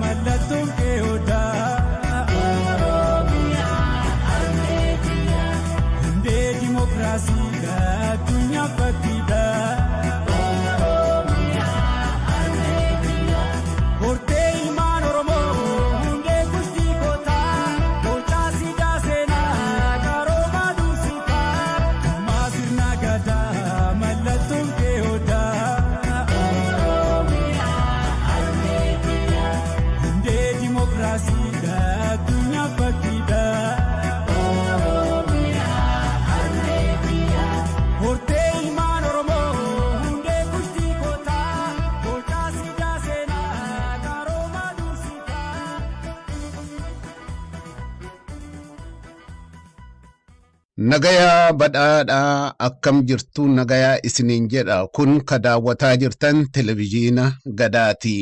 mallattoo keewwataa hundee dimokiraasii addunyaa fakkiidhaa. Nagayaa badhaadhaa akkam jirtu nagayaa isiniin jedha kun ka daawwataa jirtan televizyiina Gadaati.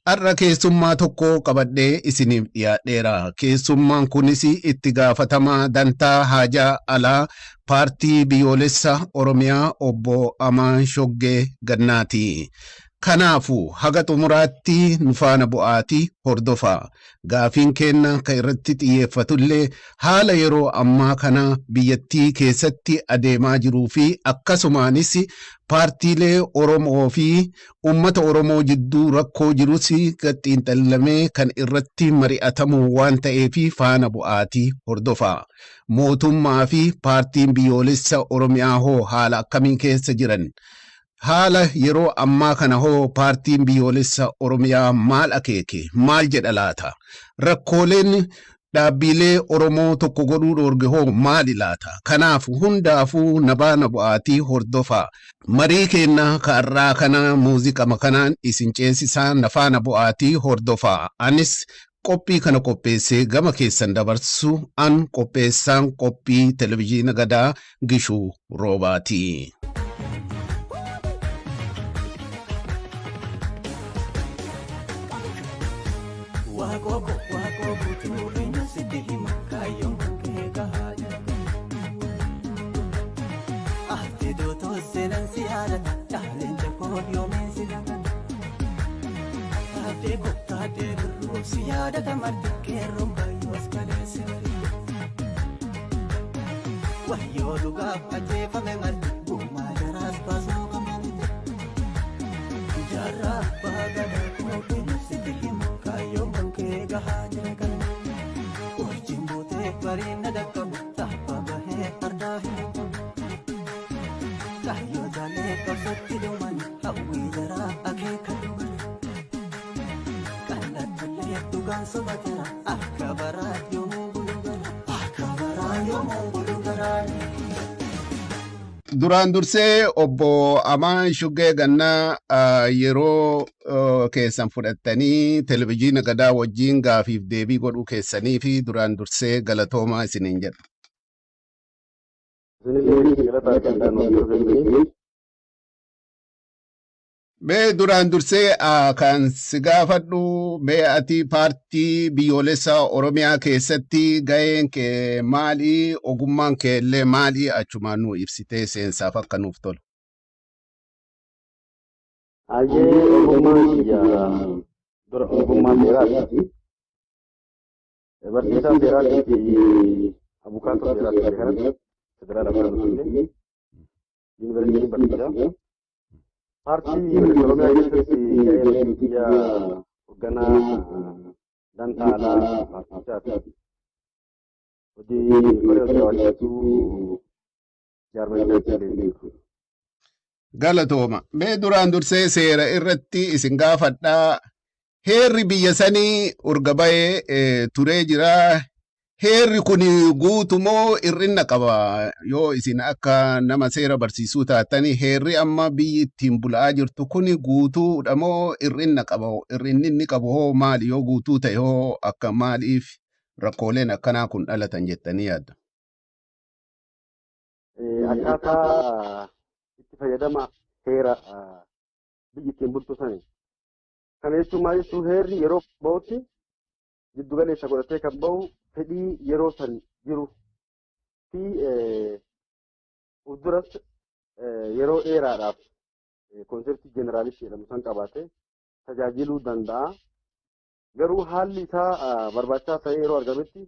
Har'a keessummaa tokko qabadhee isiniif dhiyaadheera. Keessummaan kunis itti gaafatamaa dantaa haajaa alaa paartii biyyoolessa Oromiyaa obbo Amaan Shoggee Gannaati. Kanaafu haga xumuraatti nu faana bu'aatii hordofaa. Gaafiin keenya kan irratti xiyyeeffatullee haala yeroo ammaa kana biyyattii keessatti adeemaa jiruu fi akkasumaanis paartiilee Oromoo fi uummata Oromoo jidduu rakkoo jirus xiinxallamee kan irratti mari'atamu waan ta'eef faana bu'aatii hordofaa. Mootummaa fi paartiin biyyoolessa Oromiyaa hoo haala akkamiin keessa jiran? Haala yeroo ammaa kana hoo paartiin biyyoolessa Oromiyaa maal akeeke? Maal jedha laata? Rakkooleen dhaabbilee Oromoo tokko godhuu dhoorge hoo maali laata? Kanaaf hundaafuu nabaana bu'aatii hordofaa. Marii keenya kaarraa kana muuziqama kanaan isin ceesisaa nafaana bu'aatii hordofaa. Anis qophii kana qopheessee gama keessan dabarsu an qopheessaan qophii televizyiina Gadaa Gishuu Roobaati. Siada kamar dikero bayos kadese wayo luga aje pamemal buma daras paso kamite jara bagada ko sitim kayo manke gahaje kan orchimbote parina dakam tahpa bahe ardahi kayo dale kasati duman hawi jara age kaduman Tugan sobatera akabara yomo bulugara Duraan dursee obbo Amaan Shoggee Gannaa yeroo keessan fudhattanii televizyiina Gadaa wajjin gaafiif deebii godhuu keessanii fi duraan dursee galatoomaa isiniin jedha. Mee duraan dursee kan si gaafadhu mee ati paartii biyyoolessa Oromiyaa keessatti gaheen kee maali? Ogummaan kee illee maali? Achumaan nu ibsitee seensaaf akka nuuf tolu. Ajee ogummaan dheeraati. Barsiisaa dheeraati fi abukaatoo dheeraati kanatti federaala barnootni yuunivarsiitii barsiisaa. Parti Oromiyaa keessatti gaheen biyya hoogganaa dantaa alaa paartichaati. Hojii koree hojii hawwaasummaa jaarmanii Galatooma. Mee duraan dursee seera irratti isin gaafadhaa. Heerri biyya sanii urga bahee turee jira. Heerri kun guutumoo irrinna qaba yoo isin akka nama seera barsiisuu taatanii heerri amma biyyi ittiin bulaa jirtu kun guutuudha moo irrinna qaba? Irrinni inni qabu hoo maali? Yoo guutuu ta'e hoo akka maaliif rakkooleen akkanaa kun dhalatan jettanii yaaddu? Akkaataa itti fayyadama heera biyyi ittiin bultu sani. Kana jechuun maal jechuun heerri yeroo bahutti jiddu galeessa godhatee kan bahu fedhii yeroo san jiru fi fuulduras yeroo dheeraadhaaf konseptii jeneraalistii jedhamu san qabaatee tajaajiluu danda'a. Garuu haalli isaa barbaachisaa ta'ee yeroo argametti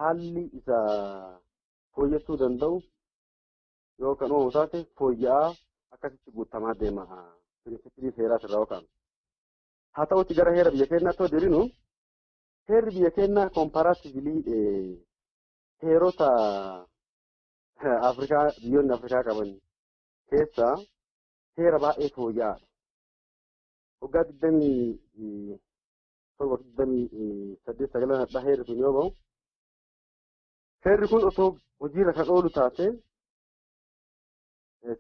haalli isaa fooyyessuu danda'u yoo kan uumamu taate fooyya'aa akkasitti guutamaa deema pirinsipilii seeraa irraa yookaan. Haa ta'utti gara heera biyya keenyaatti yoo dirinu heerri biyya keenyaa koomparaatiivilii heerota Afrikaa biyyoonni Afrikaa qaban keessaa heera baay'ee fooyya'aadha. Waggaa 28 heerri kun yoo ba'u heerri kun osoo hojiirra kan oolu taate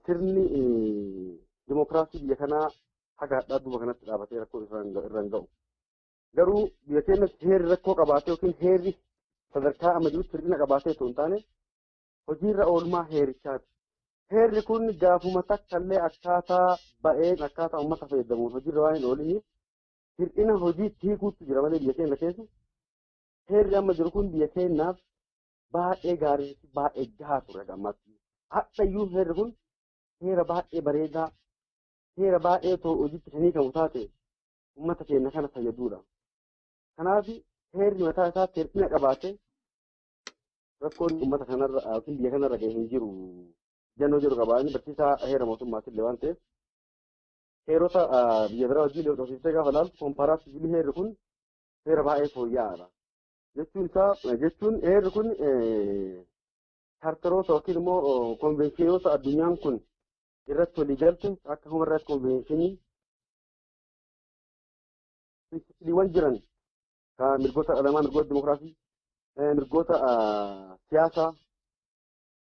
sirni dimokiraasii biyya kanaa haga hadhaa duuba kanatti dhaabatee rakkoo irra hin ga'u. Garuu biyya keenyatti heerri rakkoo qabaatee yookiin heerri sadarkaa amma jirutti hir'ina qabaatee osoo hin taane hojiirra oolmaa heerichaati. Heerri kun gaafuma takkallee akkaataa ba'een akkaataa uummata fayyadamuun hojiirra waan hin ooliniif hir'ina hojii hiikuutu jira malee biyya keenya keessa. Heerri amma jiru kun biyya keenyaaf baay'ee gaarii fi baay'ee gahaa ture gammatti. Hadhayyuu heerri kun heera baay'ee bareedaa, heera baay'ee hojiitti kan hiikamu taate uummata keenya kana fayyaduudha. Kanaaf heerri mataa isaatti hir'ina qabaate rakkoon uummata kanarra yookiin biyya kanarra gahee hin jiru. Jannoo jiru qabaanii barsiisaa heera mootummaatiin illee waan ta'eef heerota biyya biraa hojii dhoofisee gaafa ilaaltu koomparaatiivilii heerri kun heera baay'ee fooyya'aadha. Jechuun heerri kun chaartaroota yookiin immoo konvenshiinoota addunyaan kun irratti walii galte akka Human Rights Convention pirinsipiliiwwan jiran kan mirgoota dhala namaa, mirgoota dimokiraasii, mirgoota siyaasaa,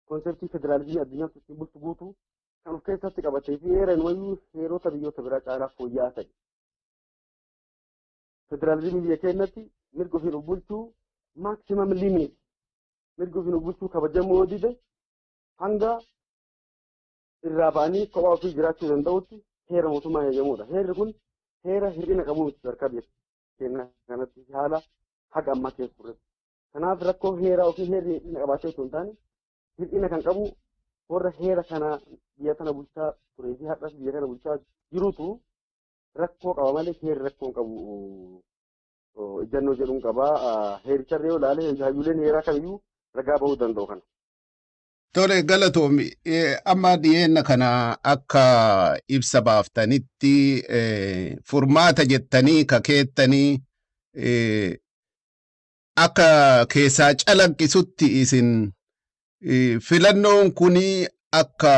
konseptii federaalizimii addunyaan ittiin bultu guutuu kan of keessatti qabatee fi heera wayyuu heerota biyyoota biraa caalaa fooyya'aa ta'e. Federaalizimii biyya keenyatti mirga ofiin of bulchuu maximum limit mirga ofiin of bulchuu kabajamuu yoo dide hanga irraa ba'anii kophaa ofii jiraachuu danda'utti heera mootummaa eeyyamuudha. Heerri kun heera hir'ina qabu miti sadarkaa biyya keenya kanatti haala haga ammaa keessa ture. Kanaaf rakkoo heeraa yookiin heerri hir'ina qabaachuu osoo hin taane hir'ina kan qabu warra heera kana biyya kana bulchaa turee fi har'as biyya kana bulchaa jirutu rakkoo qaba malee heerri rakkoo qabu ejjannoo jedhuun qabaa. Heericharra yoo ilaale hayyuuleen heeraa kamiyyuu ragaa bahuu danda'u kana. Tole galatoomi amma dhiyeenna kana akka ibsa baaftanitti furmaata jettanii kakeettanii akka keessaa calaqqisutti isin filannoon kuni akka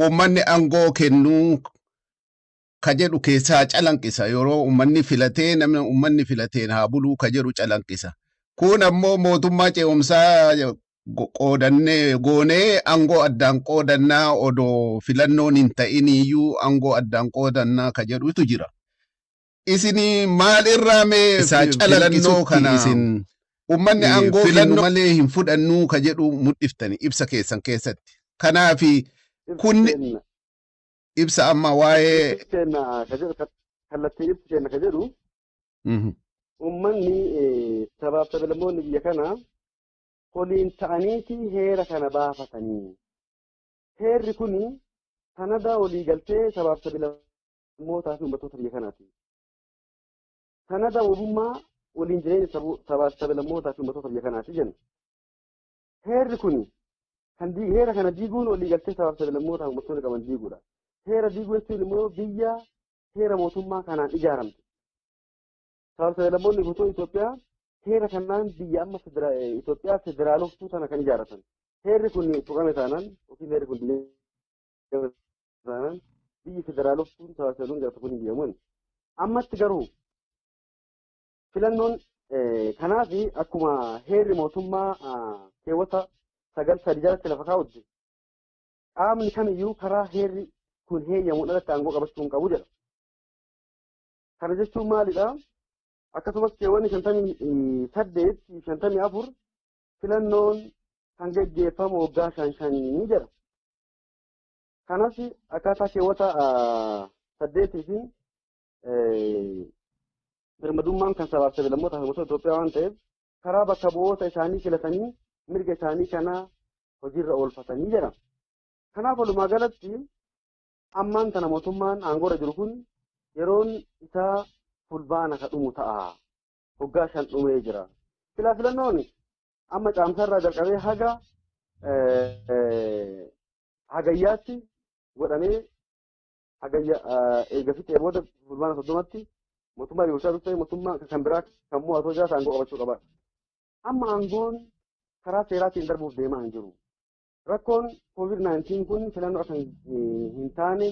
uummanni aangoo kennuu ka jedhu keessaa calanqisa yeroo uummanni filatee namni uummanni filateen haa buluu ka jedhu calanqisa. Kun ammoo mootummaa ce'umsaa qoodannee goonee aangoo addaan qoodannaa odoo filannoon hin ta'iniyyuu aangoo addaan qoodannaa ka jedhutu jira. Isin maalirraa mee isaa calaqqisuu kana isin uummanni aangoo filannoo malee hin fudhannuu ka jedhu mul'iftani ibsa keessan keessatti. Kanaaf kun ibsa amma waa'ee kallattiin ibsi kenna ka jedhu uummanni sabaaf sablammoonni biyya kanaa waliin ta'aniiti heera kana baafatanii. Heerri kun sanada walii galtee sabaaf sablammootaa fi uummattoota biyya kanaati. Sanada walummaa waliin jireenya sabaaf sablammootaa fi uummattoota biyya kanaati jenna. Heerri kun kan heera kana diiguun walii galtee sabaaf sablammootaa fi uummattoonni qaban diiguudha. Heera diiguu jechuun immoo biyya heera mootummaa kanaan ijaaramte. Sabaaf sablammoonni guutuu Itoophiyaa heera kanaan biyya amma Itoophiyaa federaaloftuu sana kan ijaaratan. Heerri kun tuqame taanaan yookiin heerri kun biyya taanaan biyyi federaaloftuun sabaaf sablammoonni ijaaratu kun hin biyyamuun. Ammatti garuu filannoon kanaaf akkuma heerri mootummaa keewwata 9 jalatti lafa kaa'utti qaamni kamiyyuu karaa heerri kun heeyyamuun alatti aangoo qabachuu hin qabu jedha. Kana jechuun maalidha? Akkasumas keewwanni 58 fi 54 filannoon kan geggeeffamu waggaa 5 ni jedha. Kanas akkaataa keewwata 8 fi birmadummaan kan sabaaf sablammootaa fi uummattoota Itoophiyaa waan ta'eef karaa bakka bu'oota isaanii filatanii mirga isaanii kana hojiirra oolfatanii jedha. Kanaaf walumaa galatti ammaan tana mootummaan aangoorra jiru kun yeroon isaa fulbaana ka dhumu ta'a. Hoggaa 5 dhumee jira. Filannoon amma caamsarraa jalqabee haga hagayyaatti godhamee hagayya eega fixee booda fulbaana 30tti mootummaa Yoosaa dhuftee mootummaa kan biraa kan mo'atoo jiraatu aangoo qabachuu qaba. Amma aangoon karaa seeraatiin darbuuf deemaa hin jiru. Rakkoon COVID-19 kun filannoo akka hin taane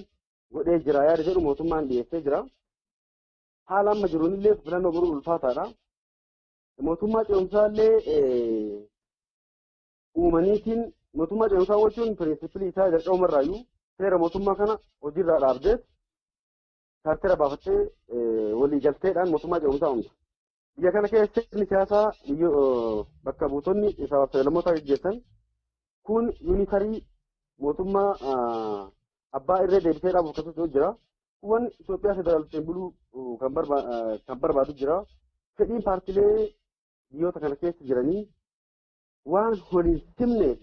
godhee jira yaada jedhu mootummaan dhiyeessee jira. Haala amma jiruunillee filannoo godhuu ulfaataadha. Mootummaa ce'umsaallee uumaniitiin mootummaa ce'umsaa jechuun pirinsipilii isaa jalqabumarraayyuu seera mootummaa kana hojiirraa dhaabdeet chaartera baafattee waliigalteedhaan mootummaa ce'umsaa uumta. Biyya kana keessatti siyaasaa bakka buutonni isaaf fayyadamoota gaggeessan kun yuunitarii mootummaa abbaa irree deebisee dhaabuuf akkasumas jira. Kun Itoophiyaa federaaltiin buluu kan barbaadu jira. Fedhiin paartilee biyyoota kana keessa jiranii waan waliin simneef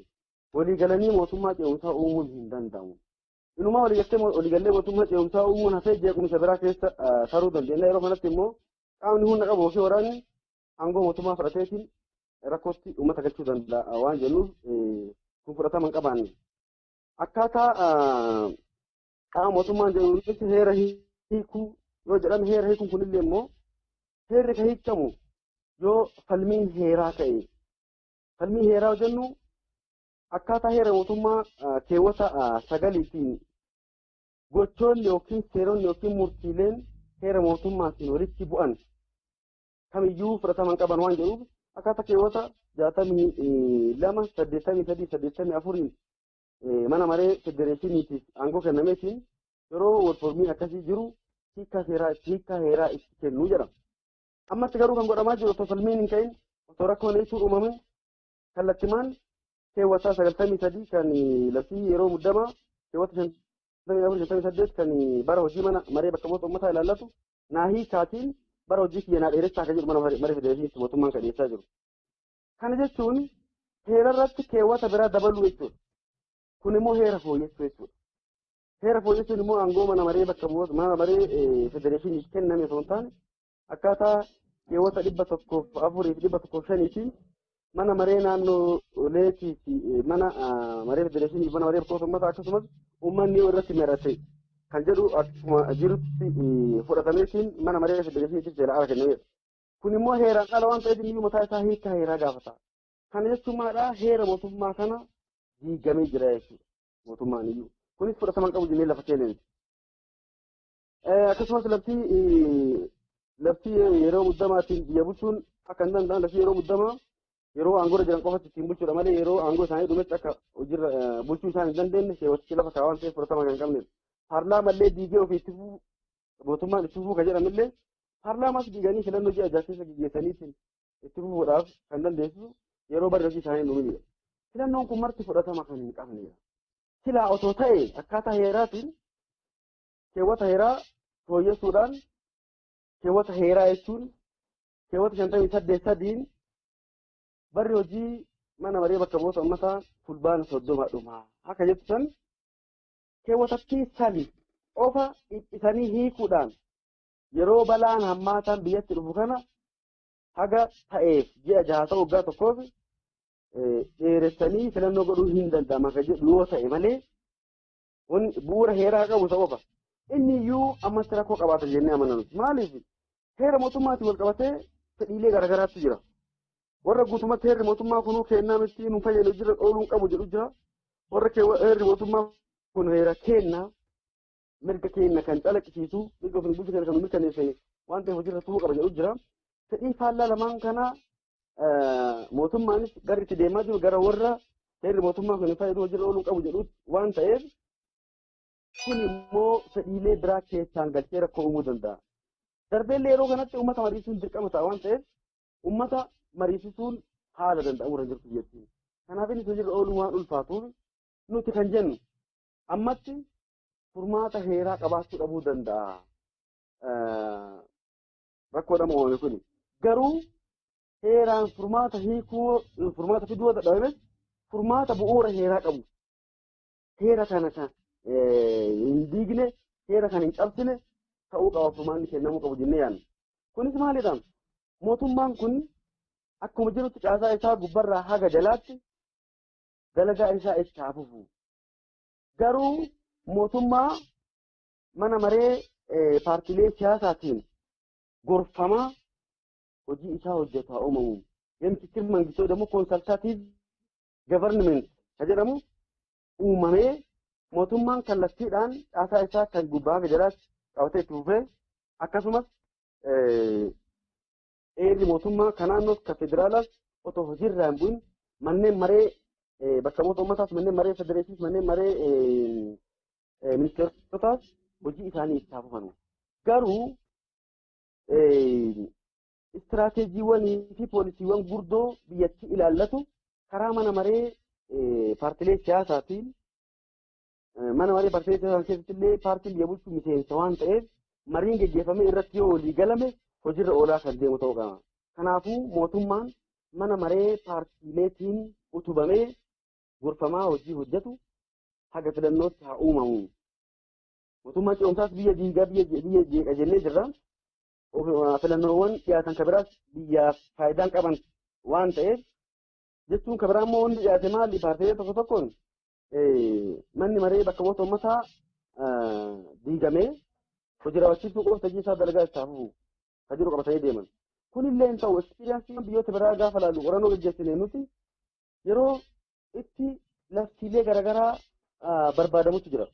walii galanii mootummaa ce'umsaa uumuun hin danda'amu. Inumaa waliigallee mootummaa ce'umsaa uumuun hafee jeequmsa biraa keessa taruu dandeenya. Yeroo kanatti immoo qaamni humna qabu fi waraanni aangoo mootummaa fudhateetiin rakkootti uummata galchuu danda'a waan jennuuf kun fudhatama hin qabaanne. Akkaataa qaama mootummaan jedhuutti heera hiikuu yoo jedhame heera hiikuun kunillee immoo heerri kan hiikamu yoo falmiin heeraa ka'e. Falmii heeraa jennu akkaataa heera mootummaa keewwata 9tiin gochoonni yookiin seeronni yookiin murtiileen heera mootummaatiin walitti bu'an kamiyyuu fudhataman qaban waan jedhuuf akkaataa keewwata 62 83 84 mana maree federeeshiniitiif aangoo kennameetiin yeroo walfalmiin akkasii jiru hiika heeraa itti kennuu jedhama. Ammatti garuu kan godhamaa jiru osoo falmiin hin ka'in osoo rakkoon hedduu uumamin kallattimaan keewwata 93 kan labsii yeroo muddamaa keewwata 54 kan bara hojii mana maree bakka bu'oota uummataa ilaallatu naahii kaatiin bara hojii kiyyanaa dheeressaa akka jedhu mana maree federeeshiniitti mootummaan kan dhiyeessaa jiru. Kana jechuun heerarratti keewwata biraa dabaluu jechuudha. Kun immoo heera fooyyessuu jechuudha. Heera fooyyessuun immoo aangoo mana maree bakka bu'oota mana maree federeeshiniif kenname osoo hin taane akkaataa keewwata 104 fi 105 mana maree naannoleetii fi mana maree federeeshiniif mana maree bakka bu'oota uummataa akkasumas uummanni irratti marate kan jedhu akkuma jirutti fudhatameetiin mana maree federeeshiniitiif seera kennameera. Kun immoo heeraan ala waan ta'eef inni mataa isaa hiika heeraa gaafata. Kana jechuun maalidhaa heera mootummaa kana diigamee jira jechuudha mootummaan iyyuu. Kunis fudhatama qabu jennee lafa keenyatti. Akkasumas labsii yeroo muddamaatiin biyya bulchuun akka hin danda'an labsii yeroo muddamaa yeroo aangoo jiran qofatti ittiin bulchuudha malee yeroo aangoo isaanii dhumetti akka hojiirra bulchuu isaan hin dandeenye keewwatichi lafa kaawwan ta'eef fudhatama kan hin qabnedha. Paarlaamallee diigee ofii itti fufuu mootummaan itti fufuu kan jedhamillee paarlaamaas diiganii filannoo ji'a jaha keessa gaggeessaniitiin itti fufuudhaaf kan dandeessisu yeroo barri hojii isaanii hin dhuminidha. Filannoon kun marti fudhatama kan hin qabnedha. Silaa otoo ta'e akkaataa heeraatiin keewwata heeraa fooyyessuudhaan keewwata heeraa jechuun keewwata 58 barri hojii mana maree bakka bu'oota uummataa fulbaana 30 dhumaa akka jettu san keewwatatti sali qofa dhiphisanii hiikuudhaan yeroo balaan hammaataan biyyatti dhufu kana haga ta'eef ji'a 6 ta'uu waggaa tokkoof dheeressanii filannoo godhuu hin danda'ama kan jedhu yoo ta'e malee bu'uura heeraa qabu isa qofa. Inni iyyuu ammatti rakkoo qabaata jennee amanna. Maaliif heera mootummaatiin wal qabatee fedhiilee garaagaraatu jira. Warra guutummaatti heerri mootummaa kunuu kennaa miti nu fayyadu jira ooluun qabu jedhu jira. Warra heerri mootummaa kun heera kennaa mirga kenna kan calaqqisiisu mirga ofii bulchu kan mirkaneesse waan ta'eef hojiirra turuu qaba jedhu jira. Fedhii faallaa lamaan kana mootummaanis gara itti deemaa jiru gara warra heerri mootummaa kun fayyadu hojiirra ooluun qabu jedhu waan ta'eef kun immoo fedhiilee biraa keessaan galchee rakkoo uumuu danda'a. Darbeellee yeroo kanatti uummata mariisuun dirqama ta'a waan ta'eef uummata mariisisuun haala danda'amu irra jirtu jechuudha. Kanaaf inni hojiirra ooluu waan ulfaatuuf nuti kan jennu ammatti furmaata heeraa qabaachuu dhabuu danda'a. Rakkoodhama uumame kuni garuu heeraan furmaata fiduu dadhabames furmaata bu'uura heeraa qabu. Heera kana kan hin diigne heera kan hin cabsine ta'uu qaba furmaanni kennamuu qabu jennee yaadna. Kunis maalidha? Mootummaan kun akkuma jirutti caasaa isaa gubbarraa haga jalaatti dalagaa isaa itti hafuuf. Garuu mootummaa mana maree paartiilee siyaasaatiin gorfamaa hojii isaa hojjetaa uumamu. Yemtikir mangistoo jedhamu konsaltaatiif gavarniment kan jedhamu uumamee mootummaan kallattiidhaan caasaa isaa kan gubbaa haga jalaatti qabatee itti fufee akkasumas eerri mootummaa kan naannoos kan federaalaas otoo hojiirraa hin bu'in manneen maree bakka mootummataas manneen maree federeeshiniis manneen maree ministeerotaas hojii isaanii itti fufanu. Garuu istiraateejiiwwanii fi poolisiiwwan gurdoo biyyattii ilaallatu karaa mana maree paartiilee siyaasaatiin mana maree paartiilee siyaasaa keessatti illee paartiin biyya bulchuu miseensa waan ta'eef mariin gaggeeffamee irratti yoo walii galame hojiirra oolaa kan deemu ta'uu qaba. Kanaafuu mootummaan mana maree paartiileetiin utubamee gorfamaa hojii hojjetu haga filannootti haa uumamu. Mootummaan ce'umsaas biyya diigaa biyya jeeqa jennee jirra. Filannoowwan dhiyaatan kan biraas biyyaaf faayidaan qaban waan ta'eef jechuun kan biraa immoo hundi dhiyaate maali paartiilee tokko tokkoon manni maree bakka bu'oota uummataa diigamee hojii raawwachiisuu qofta hojii isaa dalagaa itti hafuuf kan jiru qabatanii deeman. Kunillee hin ta'u ekspiriyaansiin biyyoota biraa gaafa laallu qorannoo gaggeessine nuti yeroo itti laftiilee garaagaraa barbaadamutu jira.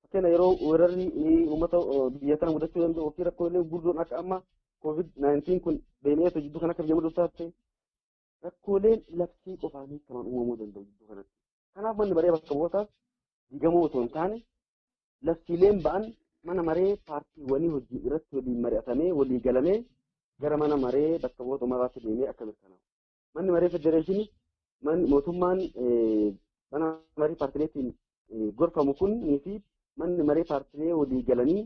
Fakkeenya yeroo weerarri uummata biyya kana mudachuu danda'u fi rakkoolee gurguddoon akka amma COVID-19 kun deemee jidduu kan akka biyya mudatu ta'e rakkooleen laftii qofaanii kan uumamuu danda'u jidduu kanatti. Kanaaf manni maree bakka bu'ootaas diigamuu otoo hin taane laftiileen ba'an mana maree paartiiwwanii hojii irratti waliin mari'atamee walii galamee gara mana maree bakka bu'oota ummataatti deemee akka mirkanaa'u. Manni maree federeeshinii mootummaan mana maree paartiileetiin gorfamu kunii fi manni maree paartiilee walii galanii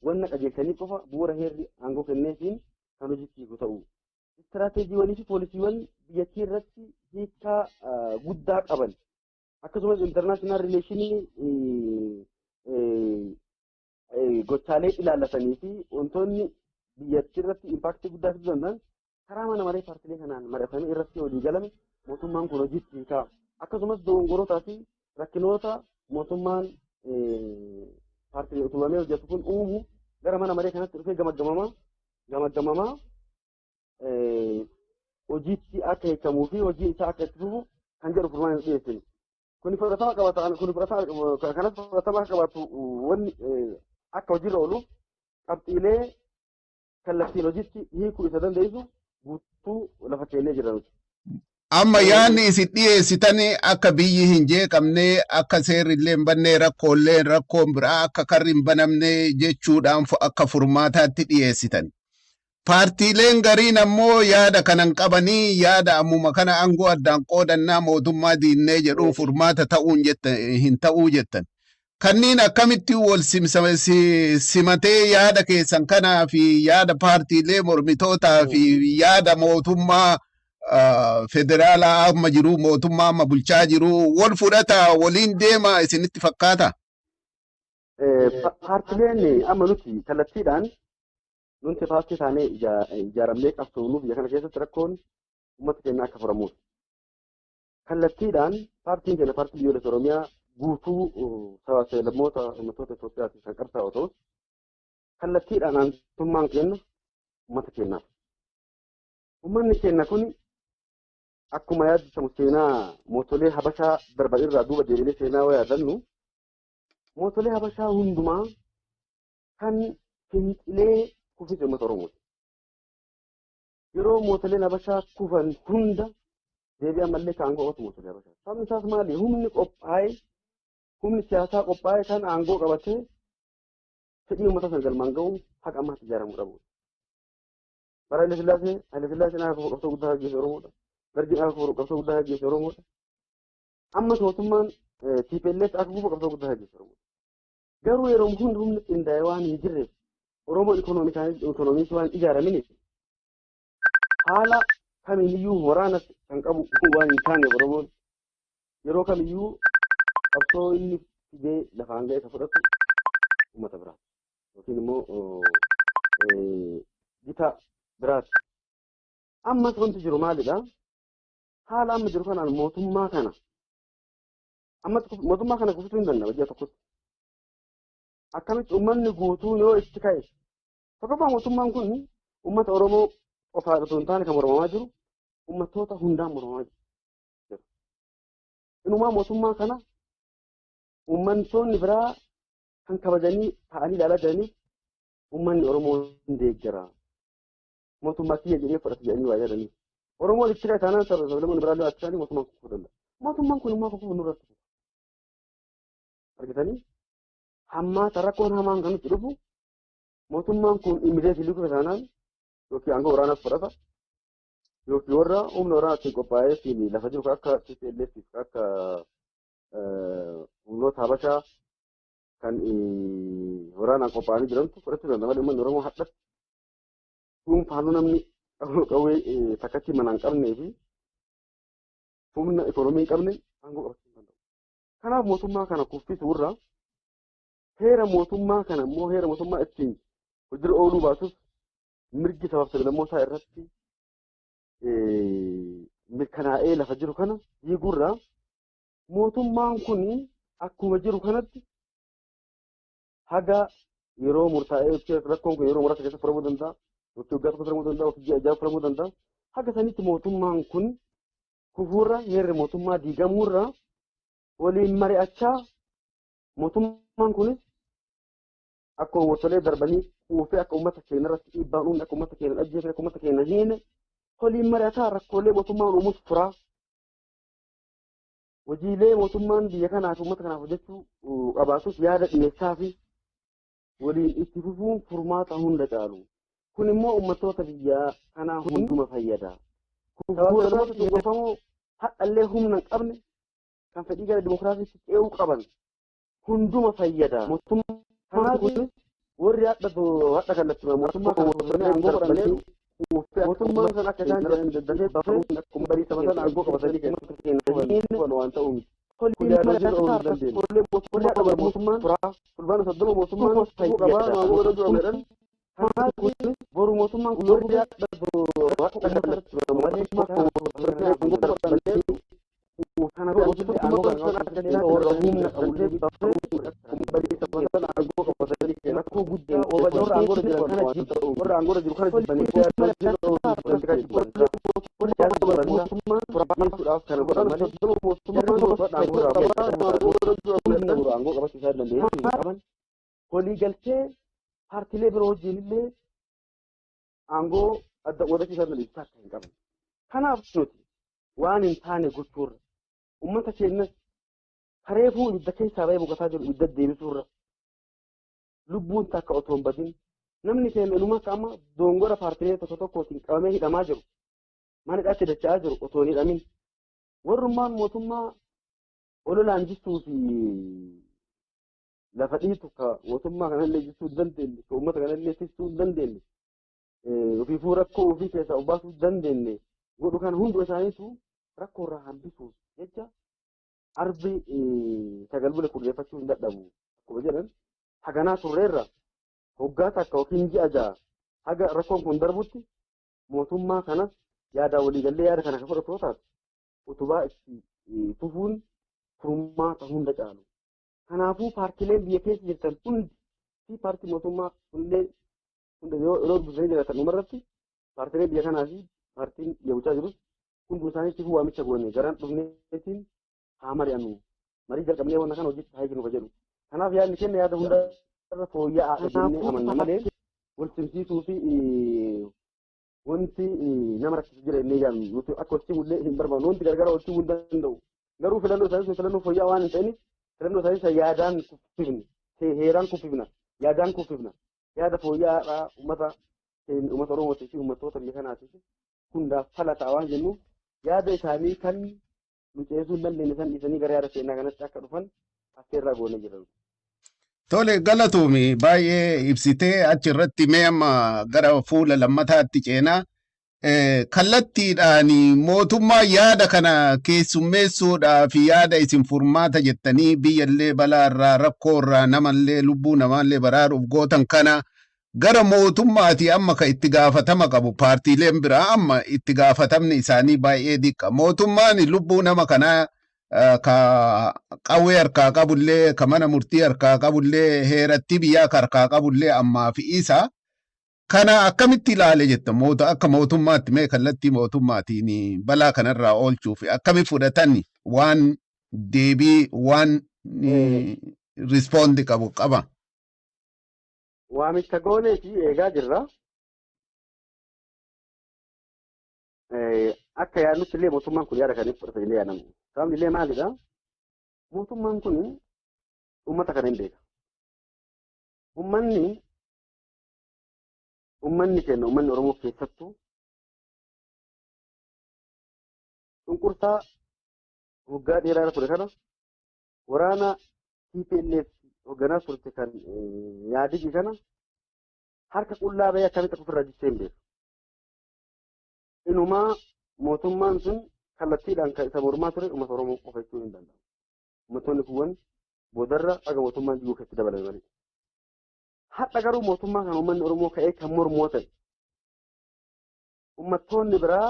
wanna qajeelchanii qofa bu'uura heerri aangoo kenneefiin kan hojjechiisu ta'u. Istiraateejiiwwanii fi poolisiiwwan biyyattii irratti hiikaa guddaa qaban akkasumas intarnaashinaal rileeshinii gochaalee ilaallatanii fi wantoonni biyyattii irratti impaaktii guddaa fiduu danda'an karaa mana maree paartiilee kanaan mari'atamee irratti walii galame mootummaan kun hojiitti hiikaa akkasumas dogongorotaa fi rakkinoota mootummaan paartiilee utubamee hojjetu kun uumu gara mana maree kanatti dhufee gamaggamamaa hojiitti akka hiikamuu fi hojii isaa akka itti fufu kan jedhu furmaata dhiyeessine. Kun fudhatama qabata kanas fudhatama akka qabaatu wanni akka hojiirra ooluuf qabxiilee kallattiin hojiitti hiikuu isa dandeessu guutuu lafa kennee jira nuti. Amma yaadni isin dhiyeessitan akka biyyi hin jeeqamne akka seerri illee hin banne rakkoon biraa akka karri hin banamne jechuudhaan akka furmaataatti dhiyeessitan. Paartiileen gariin ammoo yaada kanan qabanii yaada ammuma kana aangoo addaan qoodannaa mootummaa diinnee jedhuun furmaata ta'uun hin ta'uu jettan. Kanniin akkamitti wal simatee yaada keessan kanaa fi yaada paartiilee mormitootaa fi yaada mootummaa federaalaa amma jiru mootummaa amma bulchaa jiru wal fudhata waliin deema isinitti fakkaata? Paartiileen amma nuti kallattiidhaan nuti paartii isaanii ijaaramnee qabsoonuuf biyya kana keessatti rakkoon uummata keenya akka furamuuf. Kallattiidhaan paartiin keenya paartii biyyoolessa Oromiyaa guutuu sabaa uummattoota Itoophiyaatiif kan qabsaa'u ta'us kallattiidhaan aantummaan keenya uummata keenyaaf. Uummanni keenya kun akkuma yaadamu seenaa mootolee Habashaa darban irraa duuba deebiinee seenaa yoo yaadannu mootolee Habashaa hundumaa kan fincilee kufise uummata Oromooti. Yeroo mootoleen Habashaa kufan hunda deebi'an mallee kan aangoo qabatu mootolee Habashaa. Sababni isaas maali? Humni siyaasaa qophaa'ee kan aangoo qabatee fedhii uummata sana galmaan ga'u haqa ammaatti ijaaramuu dhabu. Bara Haile Sillaaseen akka qabsoo guddaa gaggeesse Oromoodha. Dargiin akka qabsoo guddaa gaggeesse Oromoodha. Ammas mootummaan TPLF akka qabsoo guddaa gaggeesse Oromoodha. Garuu yeroo hundi humni qindaa'ee waan hin jirreef Oromoon ikoonoomii waan ijaaraminiif haala kamiiyyuu waraanas kan qabu waan hin taaneef Oromoon yeroo kamiyyuu qabsoo inni fidee lafaan ga'e kan fudhatu uummata biraa yookiin immoo gita biraati. Ammas wanti jiru maalidha? Haala amma jiru kanaan mootummaa kana ammas mootummaa kana kufutuu hin danda'a biyya tokkotti. Akkamitti uummanni guutuun yoo itti ka'e tokkoffaa mootummaan kun uummata Oromoo qofaa osoo hin taane kan mormamaa jiru uummattoota hundaan mormamaa jiru. Inumaa mootummaa kana uummantoonni biraa kan kabajanii ta'anii ilaalaa jiraniif uummanni Oromoo hin deeggara. Mootummaa kiyya jedhee fudhatu jedhanii waa jedhanii. Oromoon itti ka'e taanaan sablamoonni biraa illee akkasanii mootummaan kufuu danda'a. Mootummaan kun immoo kufuu nurratti kufa. Argitanii hammaata rakkoon hamaan kan nutti dhufu mootummaan kun immideetilii kufe taanaan yookiin aangoo waraanaas fudhata yookiin warra humna waraanaatti qophaa'ee lafa jiru akka TPLF akka humnoota Habashaa kan waraanaan qophaa'anii jirantu fudhachuu danda'a malee uummanni Oromoo hadhatti dhuunfaanuu namni qawwee takkatti mana hin qabnee fi humna ikoonoomii hin qabne aangoo qabachuu hin danda'u. Kanaaf mootummaa kana kuffisuu irraa heera mootummaa kana immoo heera mootummaa ittiin hojiirra ooluu baasuuf mirgi sabaaf sablammootaa irratti mirkanaa'ee lafa jiru kana diiguurraa mootummaan kun akkuma jiru kanatti haga yeroo murtaa'ee rakkoon kun yeroo muraasa keessa furamuu danda'a yookiin waggaa tokko furamuu danda'a yookiin ji'a ja'a furamuu danda'a haga sanitti mootummaan kun kufuurra heerri mootummaa diigamuurra waliin mari'achaa mootummaan kunis akkuma wurtolee darbanii quufee akka uummata keenya irratti dhiibbaan uumne akka uummata keenya ajjeefee akka uummata keenya hiine waliin mari'ataa rakkoolee mootummaan uumuus furaa hojiilee mootummaan biyya kanaaf uummata kanaaf hojjechuu qabaatuuf yaada dhiyeessaa fi waliin itti fufuun furmaata hunda caalu. Kun immoo uummattoota biyya kanaa hunduma fayyada. Sababoota xiyyeeffamoo hadhallee humna hin qabne kan fedhii gara dimokiraasiitti ce'uu qaban hunduma fayyada. Mootummaan kunis warri hadha kallattii mootummaa kana waliin aangoo godhannee mootummaan sana akka isaan jiran daddafee bafuun akkuma barii saba sana aangoo qabatanii kennan waan ta'uu miti. Mootummaan fulbaana 30 mootummaan fayyada. Boru mootummaan kun warri hadha waliigaltee paartiilee biroo wajjin illee aangoo adda wadachiisaa dandeessaa akka hin qabne. Kanaaf nuti waan hin taane gochuurra uummata keenyas kareefuu ibidda keessaa bahee boqotaa jiru ibidda deebisuurra lubbuun takka otoo hin badin namni keenya inumaa qaama dongora paartiilee tokko tokkootiin qabamee hidhamaa jiru mana hidhaatti dacha'aa jiru otoo hin hidhamin warrummaan mootummaa ololaan jistuu fi lafa dhiitu ka mootummaa kanallee jistuu dandeenye ka uummata kanallee jistuu dandeenye ofiifuu rakkoo ofii keessaa obaasuu dandeenye godhu kana hunduu isaaniitu rakkoo irraa hambisuuf jecha arbi sagalbula kurreeffachuu hin dadhabu akkuma jedhan haganaa turreerra hoggaa takka yookiin ji'a ja'a haga rakkoon kun darbutti mootummaa kanas yaada waliigallee yaada kana kan fudhatu yoo taatu utubaa itti fufuun furmaata hunda caalu. Kanaafuu paartiileen biyya keessa jirtan hundi fi paartii mootummaa hundee yeroo dubbisanii jiraatan dhumarratti paartiilee biyya kanaa fi paartiin biyya bulchaa jirus hunduu isaaniitti waamicha goone garaan dhufneetiin haa mari'annu marii jalqabnee waan kana hojjetti haa jennu jedhu. Kanaaf yaadni keenya yaada hundarra fooyya'aa jennee amanna malee wal simsiisuu fi wanti nama rakkisu jira innee yaadnu nuti akka wal simullee hin barbaannu wanti gargara wal simuu hin danda'u. Garuu filannoo isaaniis filannoo fooyya'aa waan hin ta'iniif filannoo isaaniis yaadaan kuffifne heeraan kuffifna yaadaan kuffifna yaada fooyya'aadhaa uummata Oromootii fi uummattoota biyya kanaatiif hundaaf falataa waan jennuuf yaada isaanii kan nu ceesuu hin dandeenye san dhiisanii gara yaada seenaa kanatti akka dhufan affeerraa goonee jiran. Tole galatoomii baay'ee ibsitee achirratti mee amma gara fuula lammataatti ceenaa. Kallattiidhaan mootummaa yaada kana keessummeessuudhaaf yaada isin furmaata jettanii biyyallee balaarraa rakkoorraa namallee lubbuu namaallee baraaruuf gootan kana gara mootummaati amma ka itti gaafatama qabu paartiileen biraa amma itti gaafatamni isaanii baay'ee diqqa. Mootummaan lubbuu nama kanaa ka qawwee harkaa qabullee ka mana murtii harkaa qabullee heeratti biyyaa harkaa qabullee ammaa fi isa kana akkamitti ilaale jetta akka mootummaatti mee kallattii mootummaatiin balaa kanarraa oolchuuf akkami fudhatan waan deebii waan rispondi qabu qaba. Waamicha gooneeti eegaa jirra. Akka yaadnutti illee mootummaan kun yaada kan fudhata illee yaadamu. Sababni illee maalidha? Mootummaan kun uummata kana hin beeka. Uummanni keenya uummanni Oromoo keessattuu cunqursaa waggaa dheeraa irra ture kana waraana TPLF hoogganaa turte kan yaadigi kana harka qullaa bahee akkamitti ofirraa jechee hin beeku. Inumaa mootummaan sun kallattiidhaan kan isa mormaa ture uummata Oromoo qofa jechuun hin danda'amu. Uummattoonni kuwwan boodarra dhaga mootummaan jiguu keessatti dabalame malee. Har'a garuu mootummaa kan uummanni Oromoo ka'ee kan mormoo ta'e. Uummattoonni biraa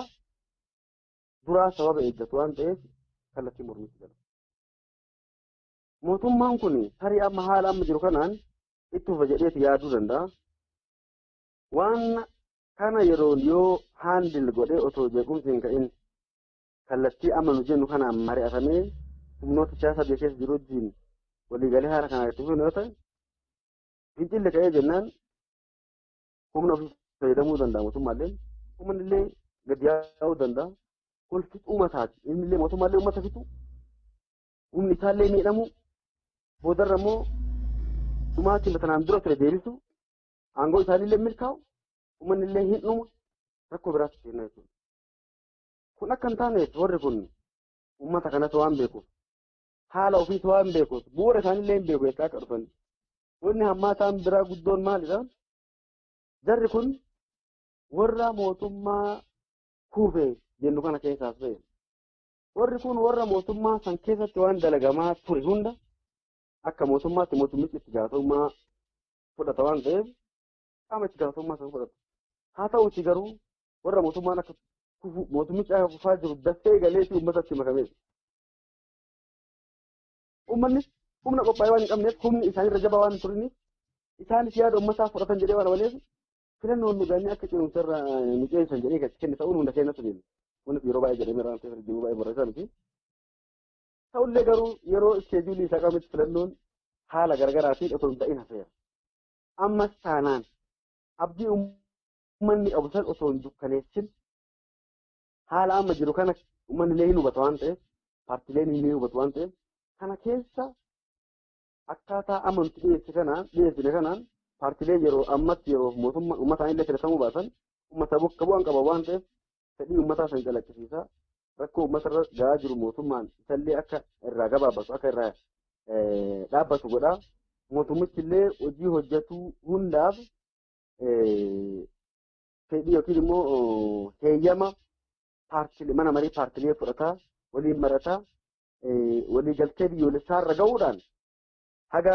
duraa sababa eeggatu waan ta'eef kallattii mormitti gala. Mootummaan kun tarii amma haala amma jiru kanaan itti ufa jedheeti yaaduu danda'a. Waan kana yeroon yoo haandil godhee otoo jeequmsi hin ka'in kallattii amma nu jennu kanaan mari'atamee humnoota siyaasaa biyya keessa jiru wajjin waliigalee haala kanaa itti fufne yoo ta'e fincilli ka'ee jennaan humna ofii fayyadamuu danda'a mootummaallee uummanni illee gadi yaa'uu danda'a. Kun fixuu ummataati. Inni illee mootummaallee uummata fixu humni isaallee miidhamu boodarra immoo dhumaatiin batanaan dura ture deebisu aangoo isaaniillee milkaa'u uummanni illee hin dhuma rakkoo biraatti seenaa jechuudha. Kun akka hin taaneef warri kun uummata kanas waan beekuuf haala ofiis waan beekuuf bu'uura isaaniillee hin beeku eessaa akka dhufan. Wanni hammaataan biraa guddoon maalidha? Jarri kun warra mootummaa kuufee jennu kana keessaas ta'e. Warri kun warra mootummaa san keessatti waan dalagamaa ture hunda akka mootummaatti mootummichi itti gaafatamummaa fudhata waan ta'eef qaama itti gaafatamummaa san fudhata. Haa ta'uuti garuu warra mootummaan akka mootummichi akka kufaa jiru dafee galeetii uummatatti makameef. Uummanni humna qophaa'ee waan hin qabneef humni isaanirra jabaa waan hin turiniif isaanis yaada uummataa fudhatan jedhee waan amaleef filannoon dhugaanii akka ce'umsarra nu ce'isan jedhee gadi kenne ta'uun hunda kennatu deema. Kunis yeroo baay'ee jedhamee irraan keessa deemuu baay'ee barbaachisaa miti. Ta'ullee garuu yeroo iskeejuulii isaa qabametti filannoon haala garaagaraatiin otoo hin ta'in hafeera. Ammas taanaan abdii uummanni qabu san otoo hin dukkaneessin haala amma jiru kana uummanni illee hin hubatu waan ta'eef paartileen hin hubatu waan ta'eef kana keessa akkaataa amantii dhiyeessine kanaan paartilee yeroo ammatti yeroo mootummaa uummataan illee filatamuu baasan uummata bakka bu'aan qaba waan ta'eef fedhii uummataa san calaqqisiisaa rakkoo uummatarra gahaa jiru mootummaan isallee akka irraa gabaabatu akka irraa dhaabbatu godhaa. Mootummichi illee hojii hojjetu hundaaf fedhii yookiin immoo heeyyama mana marii paartilee fudhataa waliin marataa walii galtee biyyoolessaa irra ga'uudhaan haga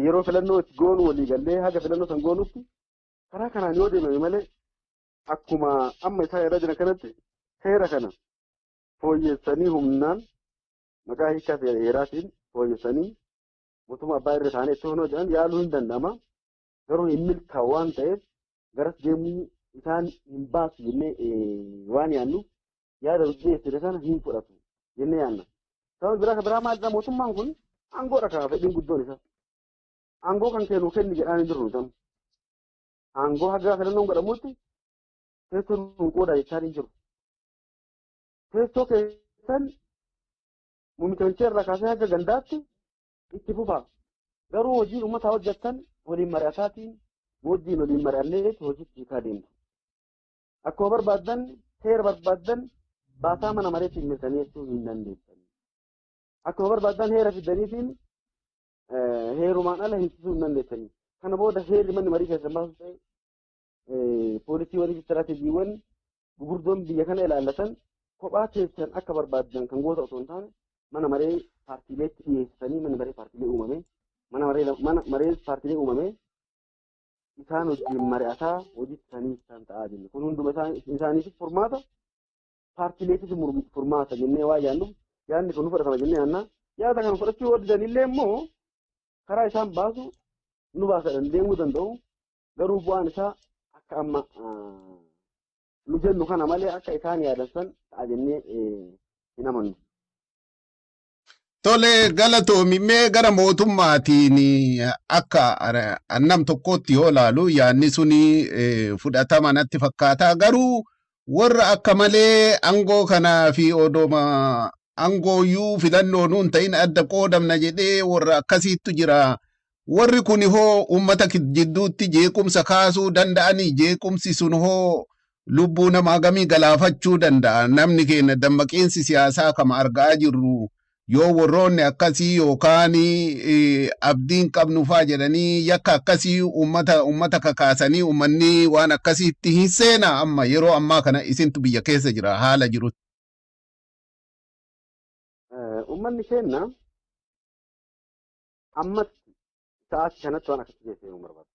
yeroo filannoo itti goonu walii gallee haga filannoo san goonutti karaa kanaan yoo deemame malee akkuma amma isaa irra jiran kanatti seera kana fooyyessanii humnaan maqaa hiikaa seeraatiin fooyyessanii mootummaa abbaa irra isaanii itti honoo jedhan yaaluu hin danda'ama. Garuu hin milkaa'u waan ta'eef garas deemuu isaan hin baasu jennee waan yaannu yaada dhiyeessine kana hin fudhatu jennee yaanna. Sababni biraa maalidha mootummaan kun aangoodha kaa fedhiin guddoon isaa. Aangoo kan kennu jedhaan hin jirru tan. Aangoo haga filannoon godhamutti teessoo nuun qoodaa jechaan hin jiru. Teessoo keessan muummicha irraa kaasee haga gandaatti itti fufaa. Garuu hojiin uummataa hojjettan waliin mari'ataatiin wajjin waliin mari'annee hojiitti hiikaa deemtu. Akkuma barbaaddan seera barbaaddan baasaa mana mareetiin mirkaneessuu hin dandeessan. Akkuma barbaaddan heera fidaniitiin heerumaan ala hiiksisuu hin dandeessanii. Kana booda heerri manni marii keessan baasu ta'e poolisiiwwan fi istiraateejiiwwan gurguddoon biyya kana ilaallatan kophaa keessan akka barbaaddan kan goota otoo hin taane mana maree paartiileetti dhiyeessanii mana maree paartiilee uumame mana maree paartiilee uumame isaan wajjin mari'ataa hojii isaanii isaan ta'aa jenna. Kun hunduma isaaniitiif furmaata paartiileetis furmaata jennee waa yaadnuuf yaadni kun fudhatama jennee yaadna. Yaada kana fudhachuu yoo didanillee immoo karaa isaan baasu nu baasadhan deemuu danda'u. Garuu bu'aan isaa akka amma nu jennu kana malee akka isaan yaadan san ta'a jennee hin amannu. Tole galatoomi mee gara mootummaatiin akka annam tokkotti yoo laalu yaadni suni fudhatama natti fakkaata. Garuu warra akka malee aangoo kanaa fi odooma aangooyyuu filannoo nuun ta'in adda qoodamna jedhee warra akkasiittu jira. Warri kun hoo uummata jidduutti jeequmsa kaasuu danda'anii jeequmsi sun hoo lubbuu namaa gamii galaafachuu danda'a. Namni keenya dammaqinsi siyaasaa kama argaa jirru yoo warroonni akkasii yookaan abdiin qabnufaa jedhanii yakka akkasii uummata kakaasanii uummanni waan akkasiitti hin seena. Amma yeroo ammaa kana isintu biyya keessa jira haala jirutti. Uummanni keenya ammas sa'aatii kanatti waan akkasii keessee nu barbaada.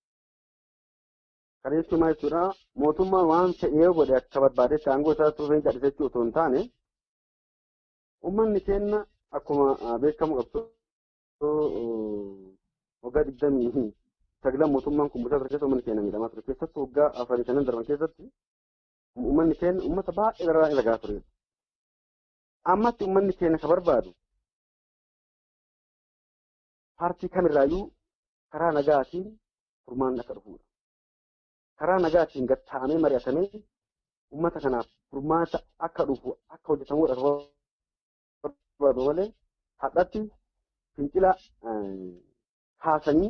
Kana jechuun maal jechuudha? Mootummaan waan ta'ee godhe akka barbaadetti aangoo isaa tuufee cadhisachuu otoo hin taane uummanni keenya akkuma beekamu qabsoo waggaa 29 mootummaan kun bulchaa ture keessa uummanni keenya miidhamaa ture. Keessattuu waggaa 45 darban keessatti uummanni keenya uummata baay'ee irraa ilagaa ture. Ammatti uummanni keenya ka barbaadu paartii kamirraayyuu karaa nagaatiin furmaanni akka dhufudha. Karaa nagaatiin gatta'amee mari'atamee uummata kanaaf furmaata akka dhufu akka hojjetamudha barbaadu malee hadhatti fincila kaasanii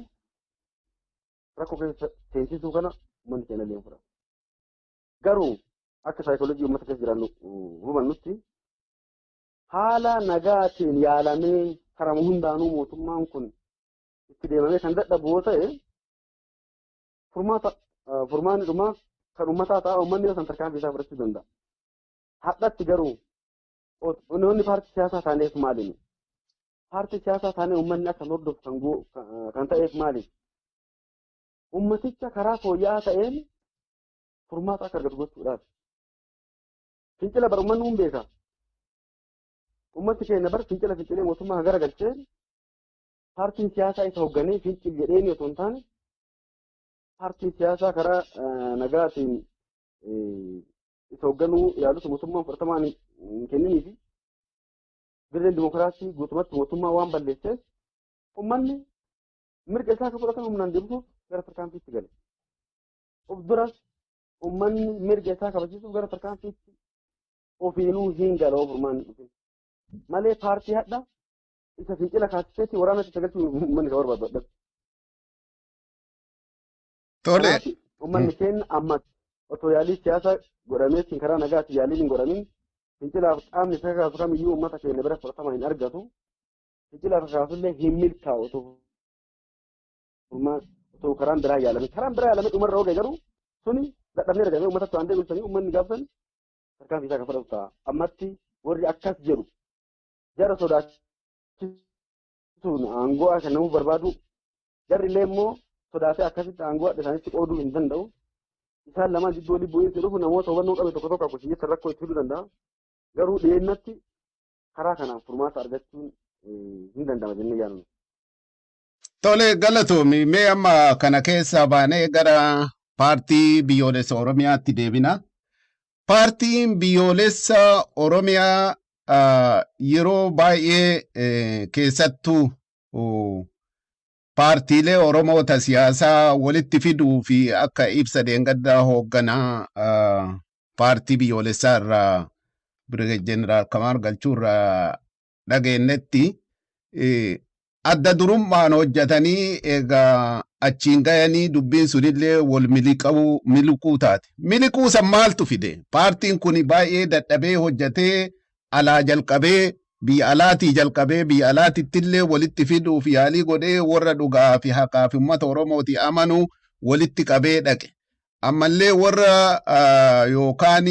rakkoo keessa seensisuu kana uummanni keenya illee fudhata. Garuu akka saayikooloojii uummata keessa jiraannu hubannutti haala nagaatiin yaalamee karaa hundaanuu mootummaan kun itti deemamee kan dadhabu yoo ta'e furmaanni dhumaa kan uummataa ta'a uummanni yoo san tarkaanfii isaa fudhachuu danda'a. Hadhatti garuu namoonni paartii siyaasaa taaneef maaliin? Paartii siyaasaa taanee uummanni akka hordofu kan ta'eef maaliin? Uummaticha karaa fooyya'aa ta'een furmaata akka argatu gochuudhaaf. Fincila bara uummanni beeka. Ummati keenya bar fincilee mootummaa gara galchee paartiin siyaasaa isa hoogganee fincil jedheeni otoo hin taane paartiin siyaasaa karaa nagaatiin isa hoogganuu yaalus mootummaan fudhatamaan hin kenninii fi dirreen dimokiraasii guutumatti mootummaa waan balleesseef ummanni mirga isaa akka fudhatan humnaan deebisuuf gara tarkaanfiitti gale. Of duras ummanni mirga isaa kabachiisuuf gara tarkaanfiitti ofiinuu hin galoo furmaanni dhufe. Malee paartii hadha isa fincila kaasiseeti waraana itti galchuu uummanni ka barbaadu. Tole. Uummanni keenya ammas otoo yaalii siyaasaa godhameetiin karaa nagaatti yaaliin hin godhamin fincilaaf qaamni isa kaasu kamiyyuu uummata keenya bira fudhatama hin argatu. Fincilaaf kaasullee hin milkaa'u otoo karaan biraa yaalamin. Karaan biraa yaalamee dhumarra oge garuu suni dadhabnee argamee uummatatti waan deebisanii uummanni gaafsan tarkaanfii isaa kan fudhatu ta'a. Ammatti warri akkas jedhu jara sodaachisuun aangoo akka namuu barbaadu jarri illee immoo sodaatee akkasitti aangoo adda isaaniitti qooduu hin danda'u. Isaan lamaan jidduu walii bu'iinsi dhufu namoota hubannoo qaban tokko tokko akkasumas rakkoo itti fiduu danda'a. Garuu dhiyeennatti karaa kanaan furmaata argachuun hin danda'ama jennee yaadnu. Tole galatoomi mee amma kana keessaa baanee gara paartii biyyoolessa Oromiyaatti deebina. Paartiin biyyoolessa Oromiyaa yeroo baay'ee keessattuu paartiilee Oromoota siyaasaa walitti fiduu fi akka ibsa deengaddaa hoogganaa paartii biyyoolessaa irraa Birgeed Jeneraal Kamaal Galchuu irraa dhageenyetti adda durummaan hojjetanii egaa achiin gayanii dubbiin sunillee wal miliquu taate. Miliquu san maaltu fide? Paartiin kun baay'ee dadhabee hojjetee alaa jalqabee biyya alaatii jalqabee biyya alaatittillee walitti fiduuf yaalii godhee warra dhugaa fi haqaa fi uummata Oromooti amanu walitti qabee dhaqe. Ammallee warra yookaan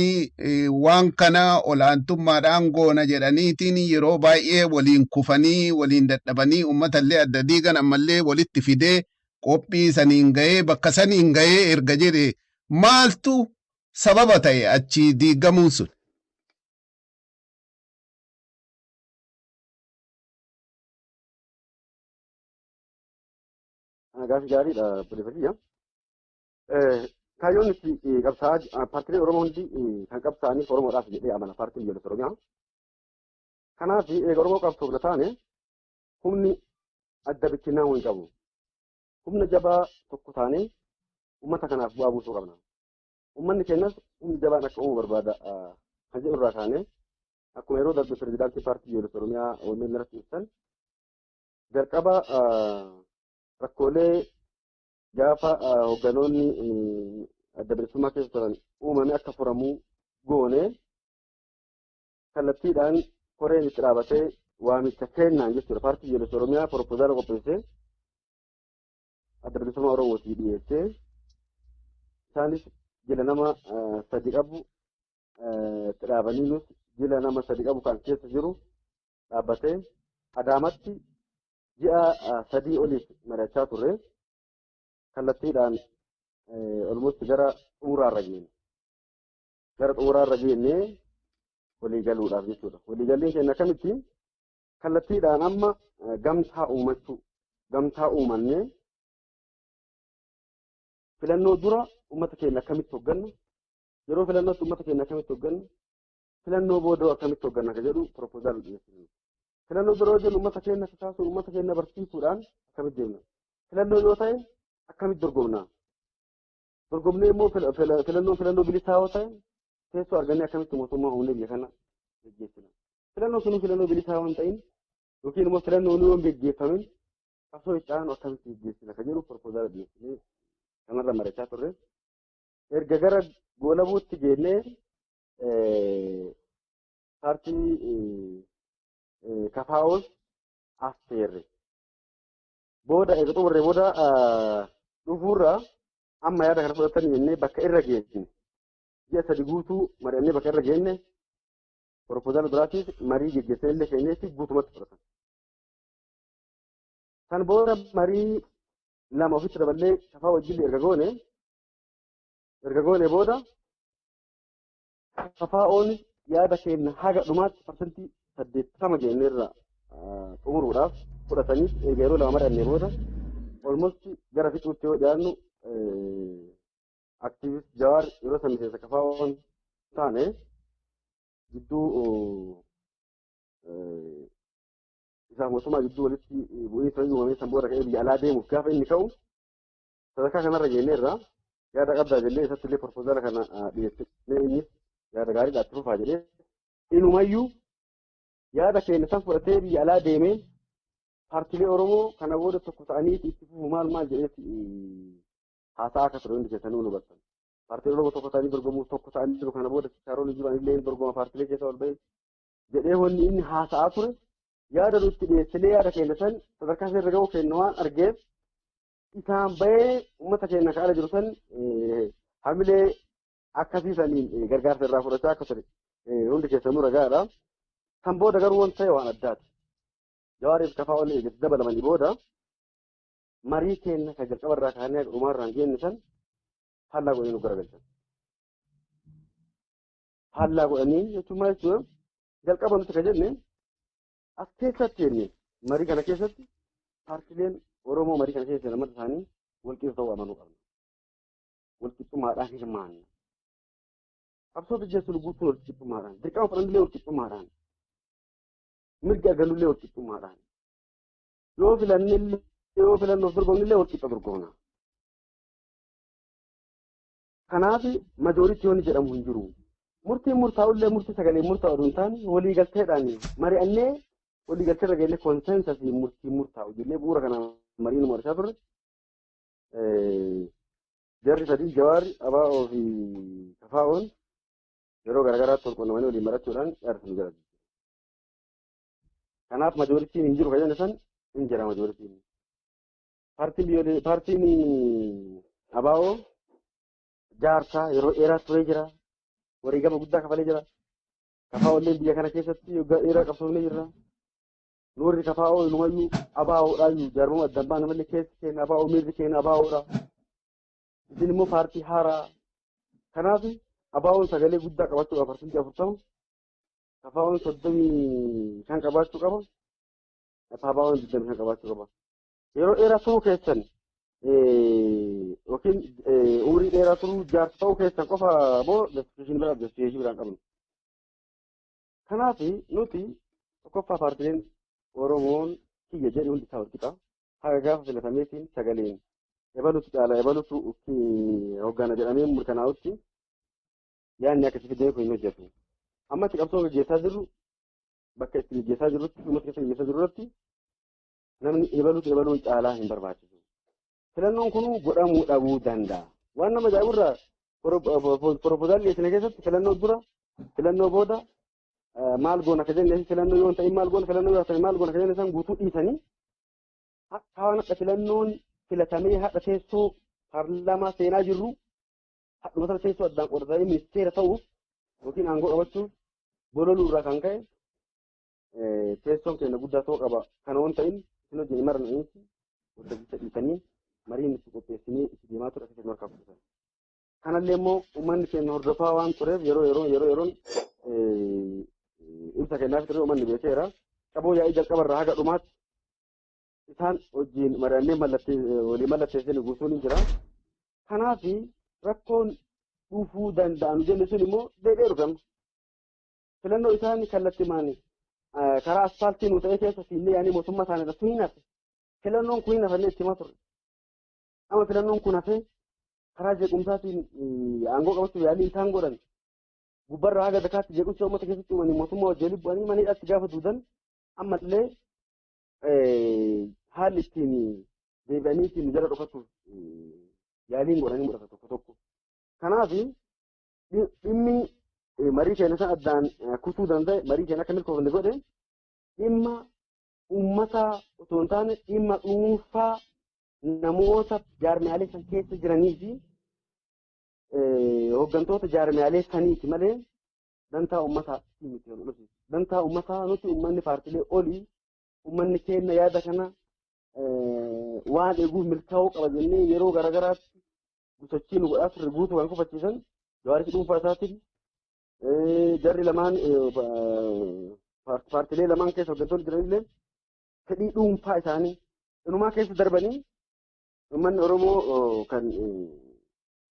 waan kana olaantummaadhaan goona jedhaniitiin yeroo baay'ee waliin kufanii waliin dadhabanii uummatallee adda diigan ammallee walitti fidee qophii saniin ga'ee bakka saniin ga'ee erga jedhe maaltu sababa ta'e achi diigamuun sun? Gaaffii gaariidha Pireefekiyya. Kaayyoon itti qabsaa'aa paartiilee Oromoo hundi kan qabsaa'aniif Oromoodhaaf jedhee amana paartiin biyyoolessa Oromiyaa. Kanaaf eega Oromoo qabsoofna taane humni adda bittinnaa hin qabu. Humna jabaa tokko taanee uummata kanaaf bu'aa buusuu qabna. Uummanni keenyas humni jabaan akka uumuu barbaada kan jedhu irraa kaanee akkuma yeroo darbe pirezidaantii paartii biyyoolessa Oromiyaa OMN irratti ibsan jalqaba rakkoolee gaafa hoogganoonni adda bilisummaa keessa turan uumame akka furamuu goone kallattiidhaan koreen itti dhaabatee waamicha kennaan jechuudha. Paartii biyyoolessa Oromiyaa proposaalaa qopheessee adda bilisummaa Oromootii dhiyeessee isaanis jila nama sadi qabu itti dhaabanii nus jila nama sadi qabu kan keessa jiru dhaabbatee Adaamatti ji'a sadii oliif mari'achaa turre kallattiidhaan olmosti gara xumuraarra geenne. Gara xumuraarra geennee walii galuudhaaf jechuudha. Waliigalleen keenya akkamitti kallattiidhaan amma gamtaa uumannee filannoo dura uummata keenya akkamitti hoogganna, yeroo filannootti uummata keenya akkamitti hoogganna, filannoo booda akkamitti hoogganna kan jedhu proposal dhiyeessine. Filannoo dura yoo jennu uummata keenya kasaasuun uummata keenya barsiisuudhaan akkamitti deemna. Filannoo yoo ta'e akkamitti dorgomna. Dorgomnee immoo filannoo bilisaa yoo ta'e teessoo argannee akkamitti mootummaa humnee biyya kana gaggeessina. Filannoo sun filannoo bilisaa waan ta'in yookiin immoo filannoo yoo hin gaggeeffamin qabsoo itti akkamitti gaggeessina kan jedhu proposal dhiyeessine kanarra mari'achaa turre. Erga gara goolabuutti geennee paartii kafaa'oos affeerre. Booda eega xumurree booda dhufuurra amma yaada kana fudhatanii jennee bakka irra geessine. Ji'a sadi guutuu mari'annee bakka irra geenne proposal biraatiif marii geggeessanii illee keenyeetti guutumatti fudhatan. Kan booda marii lama ofitti daballee kafaa wajjin erga goone booda kafaa'oon yaada keenya haga dhumaatti parsantii 80 jenneerra xumuruudhaaf fudhatanii eega yeroo lama mari'annee booda almost gara fixuutti yoo dhiyaannu aktiivist Jawaar yeroo san miseensa kafaa'oon taane gidduu isaaf mootummaa gidduu walitti bu'iinsa uumamee san booda ka'ee biyya alaa deemuuf gaafa inni ka'u sadarkaa kanarra geenyeerra yaada qabdaa jennee isatti illee proposala kana dhiyeessine innis yaada gaariidhaa itti fufaa jedhee inumayyuu yaada keenya san fudhatee biyya alaa deemee paartiilee Oromoo kana booda tokko ta'anii itti fufu maal jedheetti haasaa akka ture hundi keessanii nu bartan. Paartiilee Oromoo tokko ta'anii dorgomuu tokko ta'anii jiru kana booda Saaroon jiran illee dorgoma paartiilee keessa ol ba'e jedhee wanni inni haasa'aa ture yaada nutti dhiyeessinee yaada keenya san sadarkaa irra ga'uu keenya waan argeef isaan ba'ee uummata keenya kaala jiru san hamilee akkasii saniin gargaarsa irraa fudhachaa akka ture hundi keessanuu ragaadha. Kan booda garuu wanta ta'e waan addaati. Jawaariif kafaa'oon eegatti dabalamanii booda marii keenya kan jalqaba irraa kaanee dhumaarraan geenne san faallaa godhanii nu garagalchan. Faallaa godhanii jechuun maal jechuudha jalqaba nuti kan jenne as keessatti jenne marii kana keessatti paartiileen Oromoo marii kana keessa namatti isaanii walqixa ta'uu amanuu qabna. Walqixxummaadhaan hirmaanna. Qabsoo biyyeessuun guutuun walqixxummaadhaan dirqama fudhannullee walqixxummaadhaan mirga argannullee walqixxummaadhaan yoo filannoof dorgomnillee walqixa dorgomna. Kanaaf majooritii wanni jedhamu hin jiru. Murtiin murtaa'ullee murtii sagalee murtaa'u hin taane waliigalteedhaan mari'annee waliigalteerra geenye koonsensasii murtii murtaa'u jennee bu'uura kana marii nu mari'achaa turre. Jarri sadii Jawaari, Abaa'oo fi Kafaa'oon yeroo garaagaraatti wal quunnamanii waliin marachuudhaan yaada nu jala. Kanaaf majooritiin hin jiru kan san hin jira majooritiin. Paartiin Abaa'oo jaarsaa yeroo dheeraa turee jira. Wareegama guddaa kafalee jira. Kafaa'oollee biyya kana keessatti waggaa dheeraa qabsoofnee jirra. Nuurri kafaa'oo inumayyuu abaa'oodhaayyuu jaarmama addan baana malee keessi keenya abaa'oo miirri keenya abaa'oodha. Isin immoo paartii haaraa. Kanaaf abaa'oon sagalee guddaa qabaachuu qaba parsantii 40. Kafaa'oon 35 qabaachuu qaba. Abaa'oon 25 qabaachuu qaba. Yeroo dheeraa turuu keessan yookiin umurii dheeraa turuu jaarsa ta'uu keessan qofa moo justifiikeeshinii biraan qabnu. Kanaaf nuti tokkoffaa paartileen Oromoon kiyya jedhu hundi isaa walqixa. Haga gaafa filatameetiin sagaleen ebalutu caala ebalutu hoggana jedhamee mirkanaa'utti yaadni akkasii fidee kun hin hojjetu. Ammatti qabsoo gaggeessaa jirru bakka itti gaggeessaa jirrutti uummata keessa gaggeessaa jirrutti namni ebalutu ebaluun caalaa hin barbaachisu. Filannoon kun godhamuu dhabuu danda'a. Waan nama ajaa'ibirraa proposaalii isin keessatti filannoo dura filannoo booda maal goona akka jenne filannoo yoo ta'e maal goona filannoo yoo ta'e maal goona akka jenne san guutuu dhiisanii akka filannoon filatamee haadha teessoo paarlaamaa seenaa jirru haadha mata teessoo addaan qoratanii ministeera ta'uuf yookiin aangoo qabachuuf bololuu irraa kan ka'e teessoon keenya guddaa ta'uu qaba. Kana waan ta'in isin hojii marnaniiti waltajjicha dhiisanii mariin itti qopheessinee itti deemaa ture akka markaa fudhatan. Kanallee immoo uummanni keenya hordofaa waan tureef yeroon ibsa kennaaf ture uummanni beekeera. Qaboo yaa'ii jalqabarraa haga dhumaatti isaan wajjin mari'annee walii mallatteessanii guutuun hin jira. Kanaaf rakkoon dhufuu danda'an jenne sun immoo deebi'ee dhufama. Filannoo isaan kallattimaan karaa asfaaltii nu ta'e keessa fiillee yaa'anii mootummaa isaaniidha sun hin hafe. Filannoon kun hin hafannee itti himaa turre. Amma filannoon kun hafee karaa jeequmsaatiin aangoo qabachuuf yaalii isaan godhan. Gubbarraa haga dakaatti jeequmsa uummata keessatti uumanii mootummaa wajjin bu'anii maniidhaatti gaafa duudan ammallee haalli ittiin deebi'anii ittiin jala dhokatuuf yaaliin godhanii mudata tokko tokko. Kanaaf dhimmi marii keenya isa addaan kutuu danda'e marii keenya akka milkoofne godhe dhimma uummata otoo hin taane dhimma dhuunfaa namoota jaarmiyaalee san keessa jiranii fi hooggantoota jaarmiyaalee saniiti malee dantaa uummataa miti. Dantaa uummataa nuti uummanni paartilee olii uummanni keenya yaada kana waan eeguuf milkaa'uu qaba jennee yeroo garaagaraatti sochii nu godhaa turre guutuu kan kufachiisan Jawaaris dhuunfaa isaatiin jarri lamaan paartilee lamaan keessa hooggantoonni jiranillee fedhii dhuunfaa isaanii inumaa keessa darbanii uummanni Oromoo kan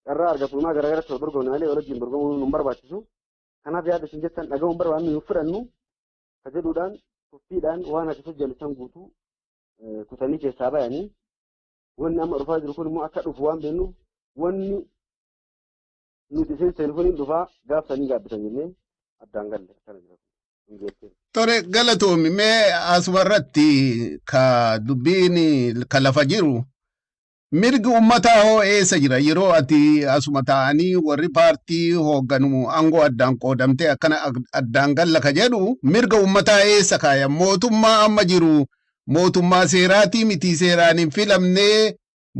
carraa argatuumaa garaagaraatti wal dorgomne malee waliin dorgomuu nu barbaachisu. Kanaaf yaada isin jettan dhagahuun barbaannu nu fudhannu ka jedhuudhaan tuffiidhaan waan akkasii jallisan guutuu kutanii keessaa bayanii wanni amma dhufaa jiru kun immoo akka dhufu waan beennuuf wanni nuti seenu kun dhufaa gaafsanii gaabbisan jennee addaan galle akkana jira. Tore galatoomi mee asumarratti ka dubbiin ka lafa jiru mirgi uummataa hoo eessa jira yeroo ati asuma ta'anii warri paartii hoogganu aangoo addaan qoodamtee akkana addaan galla ka jedhu mirga uummataa eessa kaaya mootummaa amma jiru mootummaa seeraatii miti seeraan hin filamnee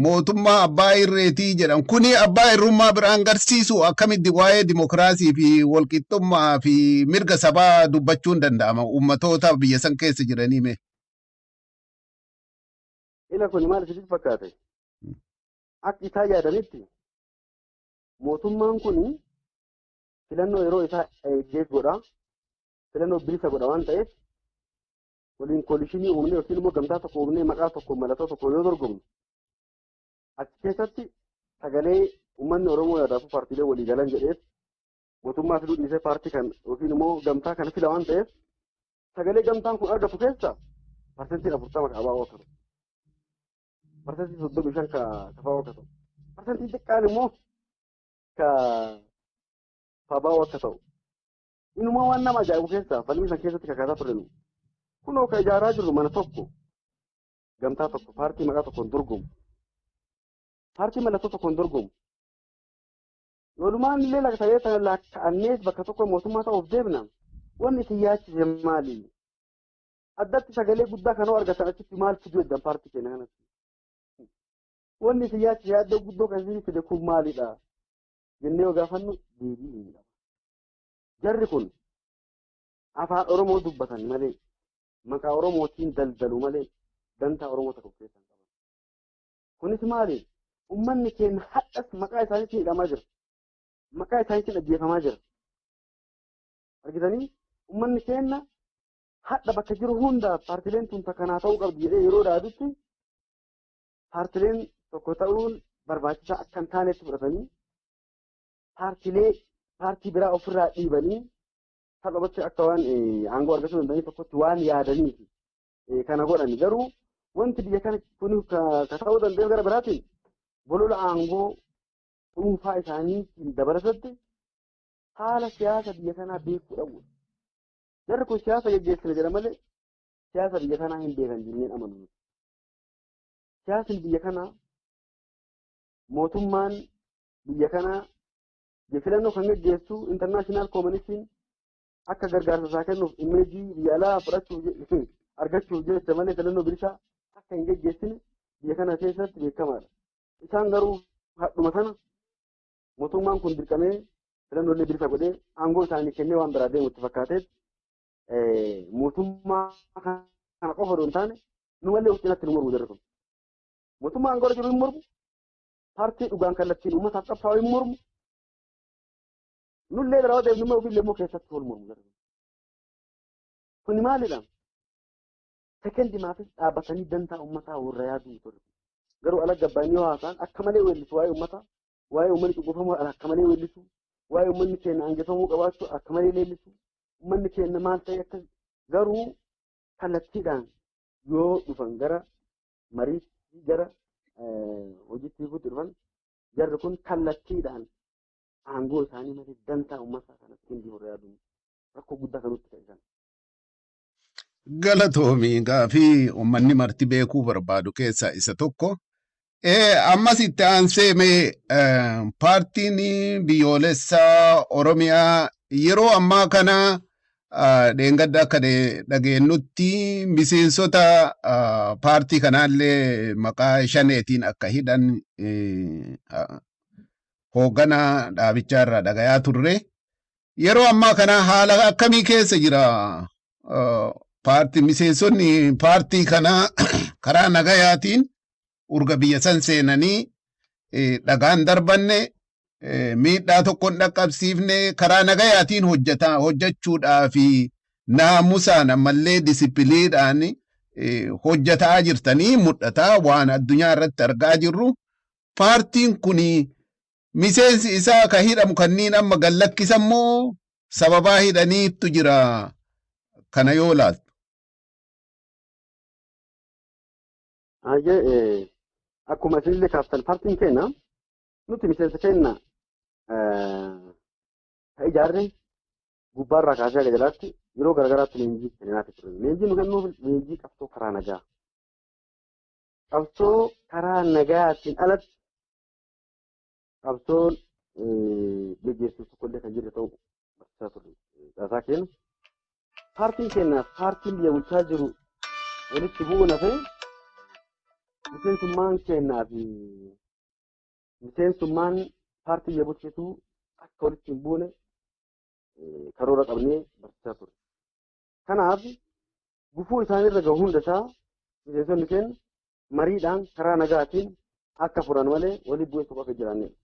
mootummaa abbaa irreetii jedhan kuni abbaa irrummaa biraan garsiisu akkamitti waa'ee dimokiraasii fi walqixxummaa fi mirga sabaa dubbachuun danda'ama uummatoota biyya san keessa jiranii mee. Ila kun maal sitti fakkaate? Akka isaa yaadanitti mootummaan kun filannoo yeroo isaa eeggees godha. Filannoo bilisa godha waan ta'eef waliin koolishinii uumnee yookiin immoo gamtaa tokko uumnee maqaa tokko mallattoo tokko yoo dorgomnu achi keessatti sagalee uummanni Oromoo yaadaatu paartiilee walii galan jedheef mootummaa fiduu dhiisee paartii kan yookiin immoo gamtaa kana fila waan ta'eef sagalee gamtaan kun argatu keessa parsentiin 40 qabaa oofatu. Parsentiin 35 kafaa oofatu. Parsentiin xiqqaan immoo ka fabaa oofatu. Inuma waan nama ajaa'ibu keessa falmii san keessatti kakaasaa turre kunoo ka ijaaraa jirru mana tokko gamtaa tokko paartii maqaa tokkoon dorgomu. Paartii mallattoo tokkoon dorgomu. Walumaan illee ta'ee lakka'annees bakka tokko mootummaa ta'uuf deemna. Wanni isin yaachise maali? Addatti sagalee guddaa kanoo argatan achitti maal fiduu eddan paartii keenya kanatti? Wanni isin yaachise yaaddoo guddoo kan isin fide kun maalidha? Jennee yoo gaafannu deebii hin qabu. Jarri kun afaan Oromoo dubbatan malee maqaa Oromootiin daldalu malee dantaa Oromoo tokko keessaa hin qaban. Kunis maali? Uummanni keenya hadhas maqaa isaaniitiin hidhamaa jira. Maqaa isaaniitiin ajjeefamaa jira. Argitanii uummanni keenya hadha bakka jiru hundaa paartileen tun takkanaa ta'uu qabdi jedhee yeroo dhaadutti paartileen tokko ta'uun barbaachisaa akka hin taanetti fudhatanii paartii biraa ofirraa dhiibanii salphatti akka waan aangoo argachuu danda'anii tokkotti waan yaadaniif kana godhani. Garuu wanti biyya kana kun ka ta'uu danda'u gara biraatiin bolola aangoo dhuunfaa isaaniitiin dabalatatti haala siyaasa biyya kanaa beekuu dhabu. Jarri kun siyaasa gaggeessina jedha malee siyaasa biyya kanaa hin beekan jenneen amanu. Siyaasni biyya kanaa mootummaan biyya kanaa filannoo kan gaggeessu intarnaashinaal kooministiiin akka gargaarsa isaa kennuuf imeejii biyya alaa fudhachuuf argachuuf jecha malee filannoo bilisaa akka hin gaggeessine biyya kana keessatti beekamaadha. Isaan garuu hadhuma sana mootummaan kun dirqamee filannoolee bilisa godhee aangoo isaanii kennee waan biraa deemutti fakkaateet mootummaa kana qofa osoo hin taane nu malee of cinaatti nu mormu jirre kun. Mootummaa aangoo jiru hin mormu, paartii dhugaan kallattiin uummataaf qabsaa'u hin mormu, nullee biraa ta'eef numa ofiillee immoo keessatti wal mormu jirre. Kuni maalidha? Sekendimaafis dhaabbatanii dantaa uummataa warra yaaduu turre. Garuu ala gabbaanii yoo haasa'an akka malee weellisu waa'ee uummataa, waa'ee uummanni cunqurfamuu akka malee weellisu, waa'ee uummanni keenya angifamuu qabaachuu akka malee leellisu, uummanni keenya maal ta'e akka garuu kallattiidhaan yoo dhufan gara mariitti gara hojiitti hiikuutti dhufan jarri kun kallattiidhaan aangoo isaanii malee dantaa uummataa kanatti hin warra yaaduun rakkoo guddaa kanutti ta'isan. Galatoomii gaafii uummanni marti beekuu barbaadu keessaa isa tokko. Ammas itti aansee paartiin biyyoolessaa Oromiyaa yeroo ammaa kana dheengadda akka dhageenyutti miseensota paartii kanaallee maqaa shaneetiin akka hidhan hoogganaa dhaabichaa irraa dhagayaa turre. Yeroo ammaa kana haala akkamii keessa jira? Miseensonni paartii kanaa karaa nagayaatiin urga biyya san seenanii dhagaan darbanne miidhaa tokko hin dhaqqabsiifne karaa nagayaatiin hojjechuudhaa fi naamusaan ammallee disipiliidhaan hojjetaa jirtanii mul'ata waan addunyaa irratti argaa jirru. Paartiin kun miseensi isaa ka hidhamu kanniin amma gallakkisan moo sababaa hidhaniittu jira kana yoo laaltu? Akkuma isinillee kaaftan paartiin keenya nuti miseensa keenya ijaarre gubbaarraa kaasee aga jalaatti yeroo garagaraatti leenjii kennaati ture. Leenjii nu kennuuf leenjii qabsoo karaa nagaa. Qabsoo karaa nagaatiin alatti qabsoon gaggeessuuf tokkollee kan jirre ta'uu barsiisaa ture. Caasaa keenya paartiin keenyaaf paartiin biyya bulchaa jiru walitti bu'uun hafee miseensummaan keenyaa fi miseensummaan paartii biyya bulchituu akka walitti hin buune karoora qabnee barsiisaa ture. Kanaaf gufuu isaanirra gahu hunda isaa miseensonni keenya mariidhaan karaa nagaatiin akka furan malee walitti bu'eessuuf akka jiraannedha.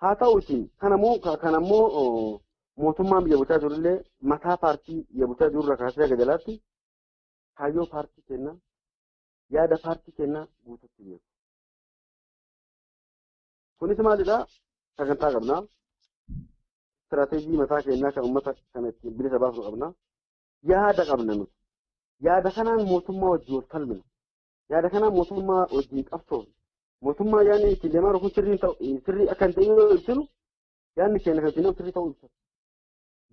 Haa ta'uuti kanammoo mootummaan biyya bulchaa jirullee mataa paartii biyya bulchaa jirurra kaasee aga jalaatti kaayyoo paartii keenyaa yaada paartii keenyaa guututti beeku. Kunis maalidhaa? Sagantaa qabnaa. Istirateejii mataa keenyaa kan uummata kana ittiin bilisa baasuu qabnaa. Yaada qabna nuti. Yaada kanaan mootummaa wajjin wal falmina. Yaada kanaan mootummaa wajjin qabsoofna. Mootummaa yaadni ittiin deemaa jiru kun sirrii akka hin ta'in yoo ibsinu yaadni keenya kan ittiin sirrii ta'uu ibsatu.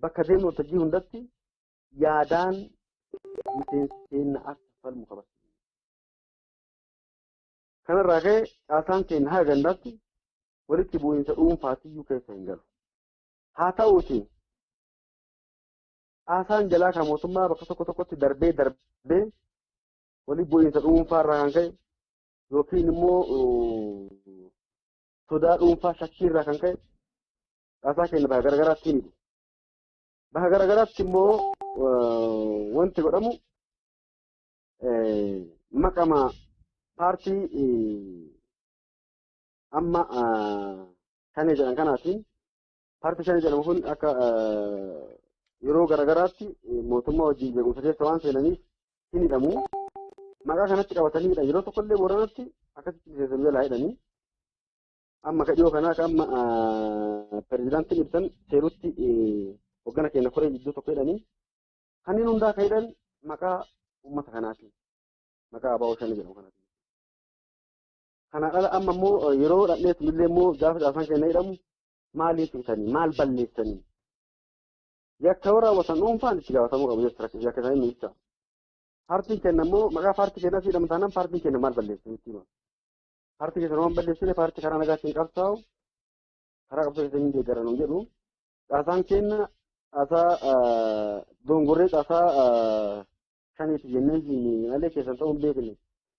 Bakka deemnu waltajjii hundatti yaadaan miseensi keenya akka falmu qabatu. Kanarraa ka'e caasaan keenya haga gandaatti walitti bu'iinsa dhuunfaatiyyuu keessa hin galu. Haa ta'uuti caasaan jalaa kan mootummaa bakka tokkotti darbee walitti bu'iinsa dhuunfaarraa kan ka'e yookiin immoo sodaa dhuunfaa shakkiirraa kan ka'e caasaa keenya bakka garagaraatti ni dhufu. Bakka garagaraatti immoo wanti godhamu maqama paartii amma shanii jedhan kanaatiin paartii shanii jedhamu kun akka yeroo garagaraatti mootummaa wajjin beekumsa keessa waan seenaniif hin hidhamu. Maqaa kanatti qabatanii hidhan yeroo tokkollee Booranatti akkasitti miseensa jalaa hidhanii amma ka dhiyoo kanaa amma pirezidaantiin ibsan seerutti hoggana keenya koree jidduu tokko hidhanii kanneen hundaa ka hidhan maqaa uummata kanaatiin maqaa abaa'oo shanii jedhamu kanaatiin. Kana dhala amma immoo yeroo dhadheetu illee immoo gaafa caasaan keenya hidhamu maaliif hidhanii maal balleessanii yakka yoo raawwatan dhuunfaan itti gaafatamuu qabu jechuudha yakka isaanii ni ibsa. Paartiin keenya immoo maqaa paartii keenyaa hidhamu taanaan paartiin keenya maal balleessu nutti hima. Paartii keessa waan balleessine paartii karaa nagaatiin qabsaa'u karaa qabsoo keessa hin deeggaran jedhu caasaan keenya caasaa dongorree caasaa shaniiti jennee malee keessan ta'uu hin beekne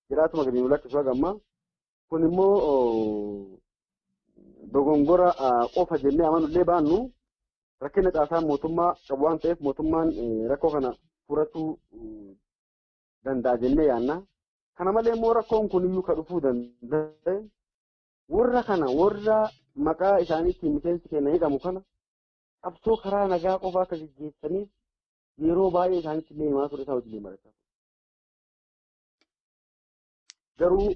jiraatuma gadi nu lakkisu hagamma kun immoo dogongora qofa jennee amanullee baannu rakkina caasaa mootummaa qabu waan ta'eef mootummaan rakkoo kana furachuu danda'a jennee yaanna. Kana malee immoo rakkoon kun iyyuu ka dhufuu danda'e warra kana warra maqaa isaaniitiin miseensi keenya hidhamu kana qabsoo karaa nagaa qofaa akka gaggeessaniif yeroo baay'ee isaanitti illee himaa ture isaa wajjin barachaa ture. Garuu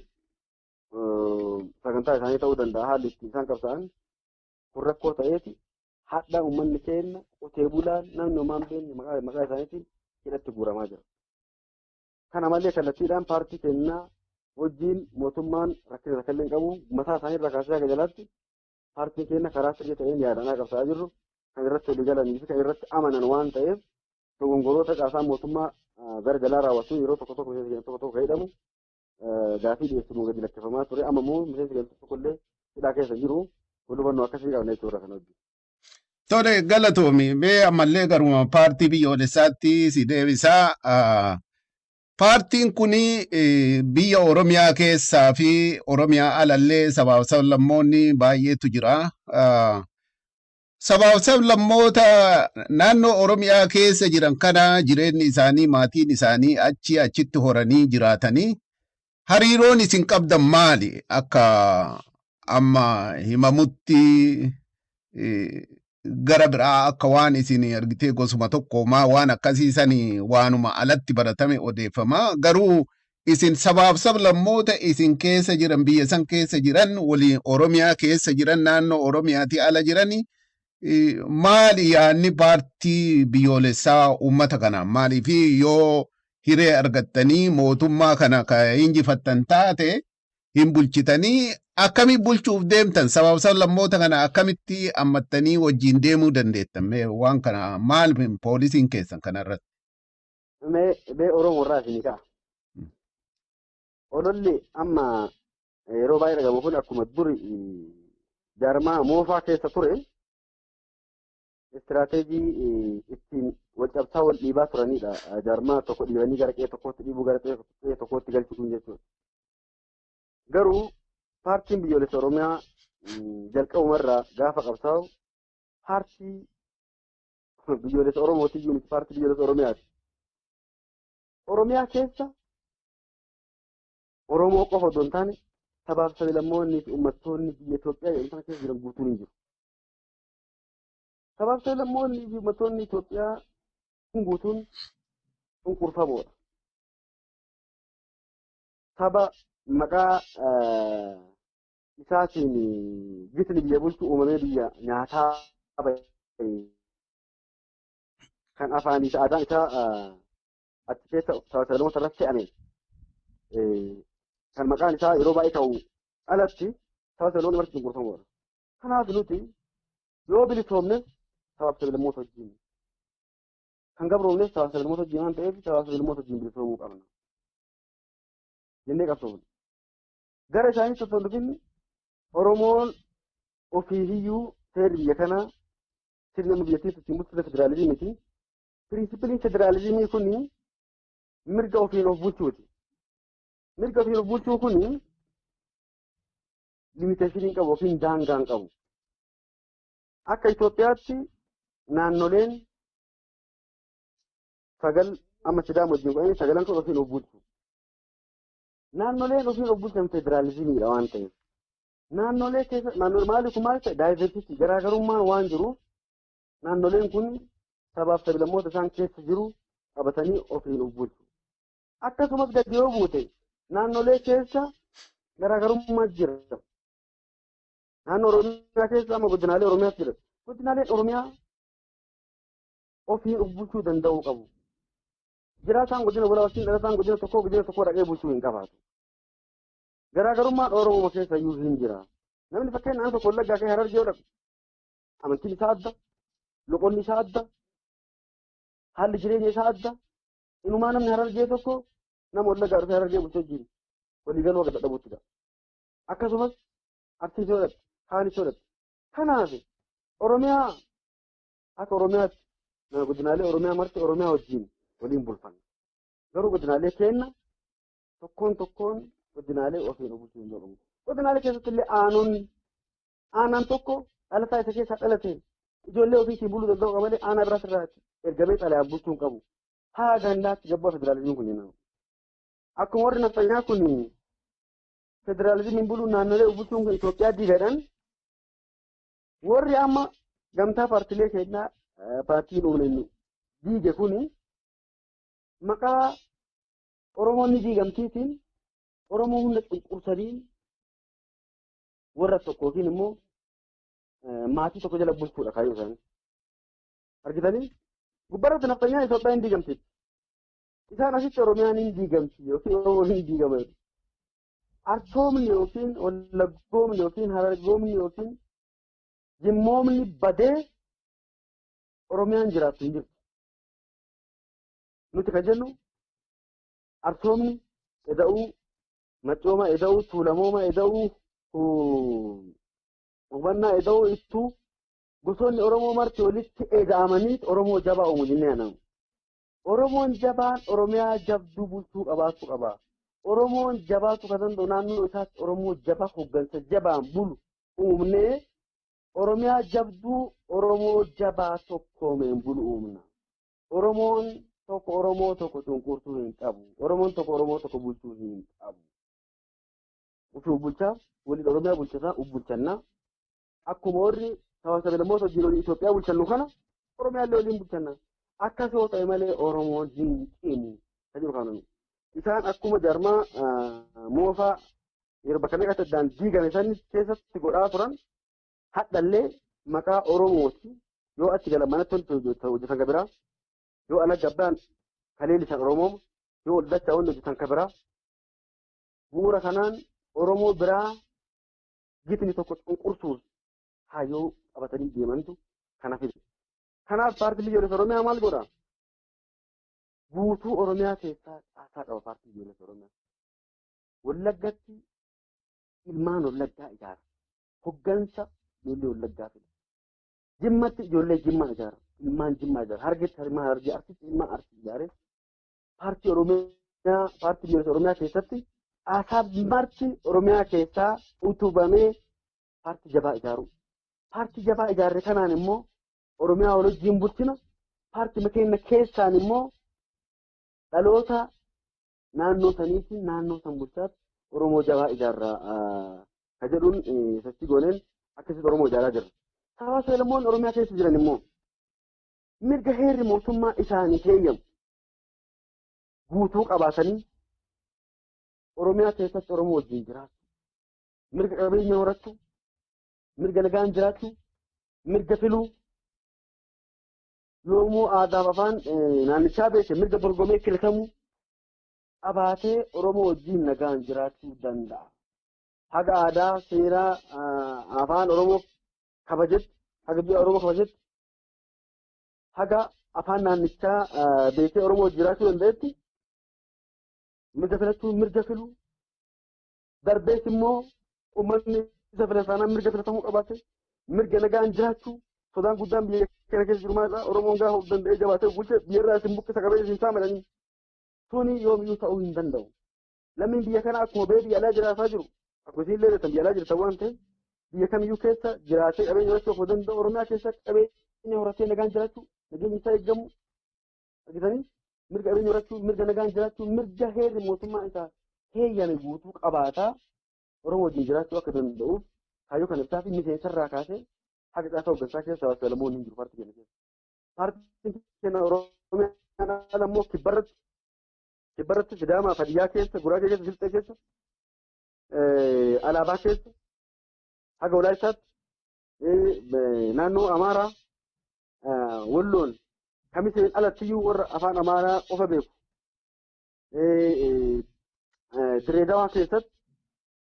sagantaa isaanii ta'uu danda'a haalli itti isaan qabsa'an kun rakkoo ta'eeti hadha uummanni keenya qotee bulaan namni homaan beekne maqaa isaaniitiin hidhatti guuramaa jira. Kana malee kallattiidhaan paartii keenyaa wajjin mootummaan rakkina takka illee hin qabu mataa isaanii irraa kaasee haga jalaatti paartiin keenya karaa sirrii ta'een yaadannaa qabsa'aa jirru kan irratti walii galanii fi kan irratti amanan waan ta'eef dogongoroota caasaa mootummaa gara jalaa raawwatu yeroo tokko tokko hidhamu gaafii dhiyeessuun gadi lakkifamaa ture amma immoo miseensi galtu tokkollee hidhaa keessa jiru hubannoo akkasii qabna jechuudha kan hojjetu. Tole galatoomi mee ammallee garuma paartii biyyoolessaatti si deebisaa. Paartiin kuni biyya Oromiyaa keessaa fi Oromiyaa alallee sabaaf sablammoonni baay'eetu jira. Sabaaf sablammoota naannoo Oromiyaa keessa jiran kana jireenyi isaanii maatiin isaanii achitti horanii jiraatanii hariiroon isin qabdan maali akka amma himamutti gara biraa akka waan isin argitee gosuma tokko waan akkasiisanii waanuma alatti baratame odeeffama garuu isin sabaaf sablammoota isin keessa jiran biyya san keessa jiran waliin Oromiyaa keessa jiran naannoo Oromiyaati ala jirani maali yaanni paartii biyyoolessaa uummata kana maaliif yoo hiree argattanii mootummaa kana ka injifattan taate hin bulchitanii akkami bulchuuf deemtan sabaaf sablammoota kana akkamitti ammattanii wajjin deemuu dandeettan waan kana maal poolisiin keessan kanarratti. Mee Oromoo irraa isin ka'a. Ololli amma yeroo baay'ee dhagamu kun akkuma duri jaarmaa moofaa keessa ture istiraateejii ittiin wal cabsaa wal dhiibaa turanidha. Jaarmaa tokko dhiibanii gara qe'ee tokkootti dhiibuu gara qe'ee tokkootti galchuu jechuudha. Garuu paartiin biyyoolessa Oromiyaa jalqabumarraa gaafa qabsaa'u paartii biyyoolessa Oromootiyyuu miti paartii biyyoolessa Oromiyaati. Oromiyaa keessa Oromoo qofa osoo hin taane sabaaf sablammoonni fi uummattoonni biyya Itoophiyaa jedhamu kana keessa jiran guutuun hin jiru. Sabaaf sablammoonni fi uummattoonni Itoophiyaa kun guutuun cunqurfamoodha. Saba maqaa isaatiin gitni biyya bulchu uumamee biyya nyaataa kan afaan isaa aadaan isaa achi keessa saba sablammoota irratti fe'ame kan maqaan isaa yeroo baay'ee ta'u alatti saba sablammoonni marti cunqurfamoodha. Kanaaf nuti yoo bilisoomnes saba sablammoota wajjin kan gabroomnes saba sablammoota wajjin waan ta'eef saba sablammoota wajjin bilisoomuu qabna jennee qabsoofne. Gara isaanii osoo hin dhufin Oromoon ofiiyyuu seerri biyya kanaa sirna biyyattii ittiin bulchite federaalizimiiti. Pirinsipiliin federaalizimii kun mirga ofiin of bulchuuti. Mirga ofiin of bulchuu kun limiteeshinii qabu ofiin daangaa qabu. Akka Itoophiyaatti naannoleen sagal amma Sidaama wajjin godhanii sagalan kan ofiin of bulchu. Naannoleen ofiin of bulchan federaalizimiidha waan ta'eef. Naannolee keessa maali kun maal ta'e daayiversitii garaagarummaan waan jiruuf naannoleen kun sabaaf sablammoota isaan keessa jiru qabatanii ofiin of bulchu. Akkasumas gadi yoo buute naannolee keessa garaagarummaa jira. Naannoo Oromiyaa keessa amma godinaalee Oromiyaa jira. Godinaaleen Oromiyaa ofiin of bulchuu danda'uu qabu. Jiraataan godina walaatiin dhalataan godina tokko dhaqee bulchuu hin qabaatu. Garaagarummaan Oromoo keessa iyyuu hin jira. Namni fakkeenyaaf tokko Wallaggaa kee Harargee yoo dhaqu amantiin isaa adda, loqonni isaa adda, haalli jireenya isaa adda. Inumaa namni Harargee tokko nama Wallaggaa dhufee Harargee bulchuu jiru waliigaluu akka dadhabuuttidha. Akkasumas Arsii yoo dhaqu, Kaanis yoo dhaqu. Kanaaf Oromiyaa akka Oromiyaatti godinaalee Oromiyaa marti Oromiyaa wajjin waliin bulfanna. Garuu godinaalee keenya tokkoon godinaalee ofiin of bulchuu hin danda'u. Godinaalee keessatti illee aanaan tokko dhalataa isa keessaa dhalate ijoollee ofiitiin buluu danda'u malee aanaa biraas irraa ergamee xalayaan bulchuu hin qabu. Haa gandaatti gabbaa federaalizimiin kun jennamu. Akkuma warri naftanyaa kun federaalizimiin buluun naannolee bulchuun kun Itoophiyaa diigadhan warri amma gamtaa paartilee keenyaa paartiin uummanni diige kuni maqaa Oromoonni diigamtiitiin Oromoo hunda cunqursanii warra tokko yookiin immoo maatii tokko jala bulchuudha kaayyoo isaanii. Argitanii gubbaarratti naftanyaa Itoophiyaa hin diigamteetti. Isaan asitti Oromiyaan hin diigamti yookiin Oromoon hin diigama. Arsoomni yookiin Wallaggoomni yookiin Harargoomni yookiin Jimmoomni badee Oromiyaan jiraattu hin jirtu. Nuti kan jennu Arsoomni eda'uu Macooma eda'uu Tuulamooma eda'uu hubannaa eda'uu ittuu gosoonni Oromoo marti walitti eda'amanii Oromoo jabaa uumu jennee anamu. Oromoon jabaan Oromiyaa jabduu bulchuu qabaachuu qaba. Oromoon jabaatu kan danda'u naannoo isaatti Oromoo jabaa hoggansa jabaan bulu uumnee Oromiyaa jabduu Oromoo jabaa tokkoomeen bulu uumna. Oromoon tokko cunqursuu hin qabu. Oromoon tokko bulchuu hin qabu. Ufii bulchaa waliin Oromiyaa bulchataa bulchannaa akkuma warri hawaasa bilamoota wajjin Itoophiyaa bulchannu kana Oromiyaa illee waliin bulchannaa. Akkas yoo ta'e malee Oromoon hin cimu. Tajaajila kanaan isaan akkuma jarmaa moofaa yeroo bakka meeqa addaan diigame isaanii keessatti godhaa turan hadhallee maqaa Oromooti yoo achi galan manatti hojjetan kan biraa yoo ala gabbaan kaleellisan Oromoo yoo ol dachaa wanni hojjetan kan biraa bu'uura kanaan Oromoo biraa gitni tokko cunqursuus hayyoo qabatanii deemantu kana fide. Kanaaf paartiin biyyoolessa Oromiyaa maal godha? Guutuu Oromiyaa keessaa caasaa qaba paartiin biyyoolessa Oromiyaa. Wallaggatti ilmaan Wallaggaa ijaara. Hoggansa ijoollee Wallaggaa fida. Jimmatti ijoollee Jimmaa ijaara. Ilmaan Jimmaa ijaara. Hargetti ilmaan Hargee, Arsiitti ilmaan Arsii ijaare. Paartii biyyoolessa Oromiyaa keessatti caasaa marti Oromiyaa keessaa utubamee paartii jabaa ijaaru. Paartii jabaa ijaarre kanaan immoo Oromiyaa waliin bulchina. Paartii keenya keessaan immoo dhaloota naannoo saniitiin naannoo san bulchaatti Oromoo jabaa ijaarraa ka jedhuun sochii gooneen akkasitti Oromoo ijaaraa jirra. Hawaasa lammoon Oromiyaa keessa jiran immoo mirga heerri mootummaa isaanii keeyyamu guutuu qabaatanii Oromiyaa keessatti Oromoo wajjin jiraatu. Mirga qabeenya horachuu, mirga nagaan jiraachuu, mirga filuu. Yoomuu aadaaf afaan naannichaa beeke mirga dorgomee kilatamu qabaatee Oromoo wajjin nagaan jiraachuu danda'a. Haga aadaa seeraa afaan Oromoo kabajetti, haga biyya Oromoo kabajetti, haga afaan naannichaa beekee Oromoo wajjin jiraachuu danda'etti mirga filachuu, mirga filuu. Darbees immoo uummanni isa filatanaan mirga filatamuu qabaate mirga nagaan jiraachuu. Sodaan guddaan biyya kana keessa jiru maalidha? Oromoon gaafa of danda'ee jabaatee bulchee biyyarraa isin buqqisa qabee isin saamadhanii suni yoomiyyuu ta'uu hin danda'u. Lammiin biyya kana akkuma bee biyya alaa jiraataa jiru akkuma isin illee biyya alaa jirtan waan ta'eef biyya kamiyyuu keessa jiraatee qabeenya horachuu of danda'u. Oromiyaa keessa qabeenya horatee nagaan jiraachuu nageenyi isaa eeggamu argitanii mirga qabeenya horachuu, mirga nagaan jiraachuu, mirga heerri mootummaa isaa heeyyame guutuu qabaataa Oromoo wajjin jiraachuu akka danda'uuf kaayyoo kana ibsaa fi miseensarraa kaasee haqa caasaa hooggansaa keessa Sabaa Salamoon hin jiru paartii keenya keessa. Paartiin keenya Oromiyaa immoo kibbarratti Sidaamaa, Hadiyyaa keessa, Guraagee keessa, Silxee keessa, Alaabaa keessa, haga Walaayittaatti, naannoo Amaaraa, Walloon, kamiseen alattiyyuu warra afaan Amaaraa qofa beeku. Direedawaa keessatti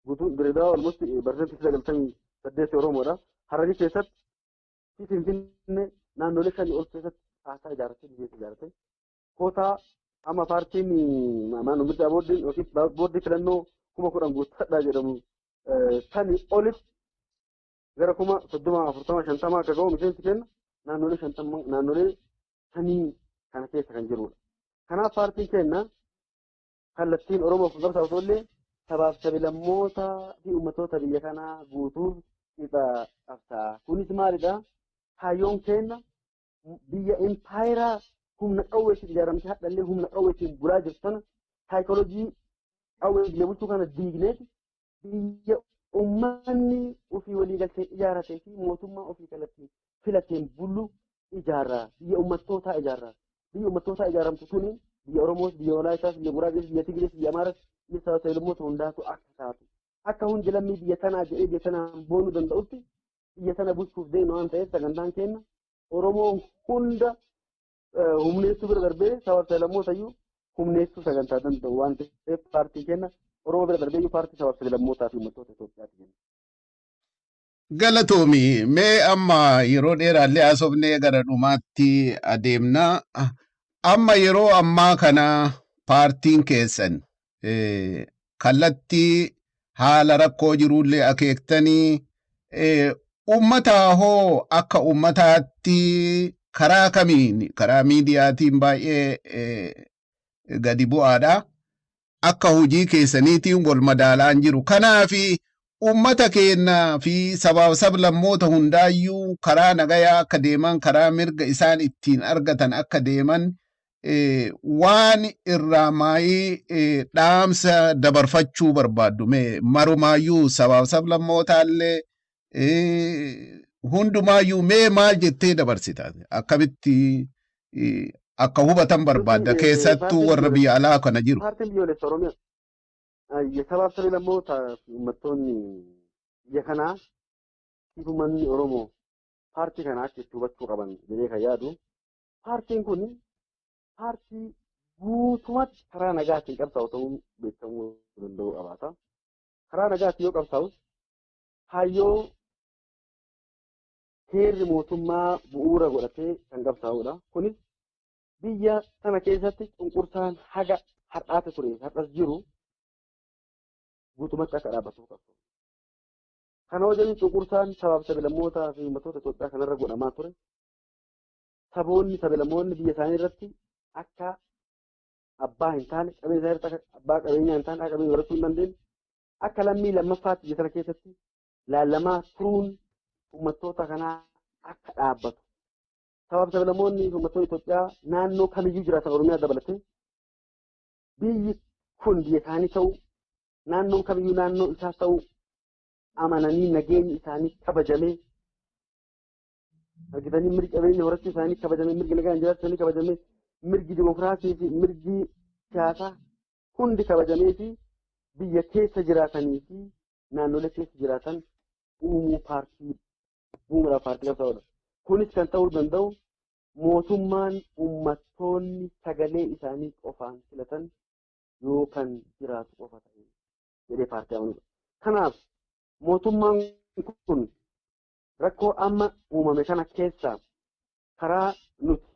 guutuun Direedawaa almost barsentii 98 Oromoodha. Harargee keessatti fi Finfinnee naannolee shanii ol keessatti haasaa ijaarratee biyyeessa ijaarratee kootaa amma paartiin mirgaa boordiin yookiin boordii filannoo 10,000 guuttaadhaa jedhamu sanii olitti gara 30,40,50 akka ga'u miseensi kenna naannolee sanii kana keessa kan jirudha. Kanaaf paartiin keenya kallattiin Oromoof kan qabsaa'u illee sabaaf sablammootaa fi uummattoota biyya kanaa guutuuf ifa qabsaa. Kunis maalidha? Kaayyoon keenya biyya empaayiraa humna qawweetiin ijaaramtee hadhallee humna qawweetiin bulaa jirtu sana saayikooloojii qawwee biyya bulchuu kana diigneeti biyya uummanni ofii walii galtee ijaarratee fi mootummaa ofii kallattiin filateen bulu ijaarraa biyya uummattootaa ijaarraa. Biyya uummattootaa ijaaramtu kuni biyya Oromoos, biyya Walaayittaas, biyya Guraagees, biyya Tigrees, biyya Amaaras, biyya Sabaa Sablammoota hundaatu akka taatu. Akka hundi lammii biyya tanaa jedhee biyya tanaan boonuu danda'utti biyya tana bulchuuf deemu waan ta'eef sagantaan keenya Oromoo hunda humneessuu bira darbee Sabaa Sablammoota iyyuu humneessuu sagantaa danda'u waan ta'eef paartiin keenya Oromoo bira darbee iyyuu paartii Sabaa Sablammootaa fi uummattoota Itoophiyaati jenna. Galatoomi mee amma yeroo dheeraallee haasofnee gara dhumaatti adeemna. Amma yeroo ammaa kana paartiin keessan kallattii haala rakkoo jiruullee akeektanii uummataa hoo akka uummataatti karaa kamiin karaa miidiyaatiin baay'ee gadi bu'aadha. Akka hojii keessaniitiin wal madaalaan jiru. Kanaafi uummata keenyaa fi sabaaf sablammoota hundaayyuu karaa nagayaa akka deeman karaa mirga isaan ittiin argatan akka deeman waan irraa maayii dhaamsa dabarfachuu barbaaddu mee marumaayyuu sabaaf sablammootallee hundumaayyuu mee maal jettee dabarsita akkamitti akka hubatan barbaadda keessattuu warra biyya alaa kana jiru. Paartiin biyyoolessa Oromiyaa sabaaf sablammoota fi uummattoonni biyya kanaa fi uummanni Oromoo paartii kana akka itti hubachuu qaban jedhee kan yaadu. Paartiin kun paartii guutumatti karaa nagaatiin qabsaa'u ta'uu beekamuu danda'u qabaata. Karaa nagaatiin yoo qabsaa'us hayyoo heerri mootummaa bu'uura godhatee kan qabsaa'udha. Kunis biyya sana keessatti cunqursaan haga har'aati ture har'as jiru guutumatti akka dhaabbatu qabsu. Kana wajjin cunqursaan sabaaf sablammootaa fi uummattoota Itoophiyaa kanarra godhamaa ture. Saboonni sablammoonni biyya isaanii irratti akka abbaa hin taane qabeenya isaa irratti akka abbaa qabeenyaa hin taane akka qabeenya horachuu hin dandeenye akka lammii lammaffaatti biyya sana keessatti laallamaa turuun uummattoota kanaa akka dhaabbatu. Sabaaf sablammoonni fi uummattoonni Itoophiyaa naannoo kamiyyuu jiraatan Oromiyaa dabalatee biyyi kun biyya isaanii ta'uu naannoon kamiyyuu naannoo isaa ta'uu amananii nageenyi isaanii kabajamee argitanii mirgi qabeenya horachuu isaanii kabajamee mirgi nagaan jiraachuu isaanii kabajamee mirgi dimokiraasii fi mirgi siyaasaa hundi kabajamee fi biyya keessa jiraatanii fi naannolee keessa jiraatan uumuudhaaf paartii qabsaa'udha. Kunis kan ta'uu danda'u mootummaan uummattoonni sagalee isaanii qofaan filatan yoo kan jiraatu qofa ta'e jedhee paartii amanudha. Kanaaf mootummaan kun rakkoo amma uumame kana keessaa karaa nuti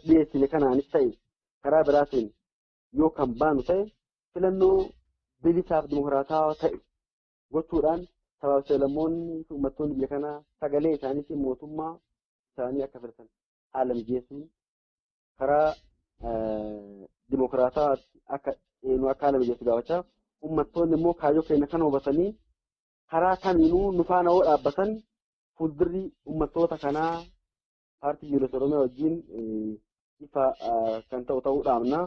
dhiyeessine kanaanis ta'e karaa biraatiin yoo kan baanu ta'e filannoo bilisaaf dimokiraataa ta'e gochuudhaan sabaaf sablammoonni fi uummattoonni biyya kanaa sagalee isaaniitiin mootummaa isaanii akka filatan haala mijeessuun karaa dimokiraataa akka haala mijeessu gaafachaa uummattoonni immoo kaayyoo keenya kana hubatanii karaa kamiinuu nu faana hoo dhaabbatan fuuldurri uummattoota kanaa paartii biyyoolessa Oromiyaa wajjin ifa kan ta'uu dhaabna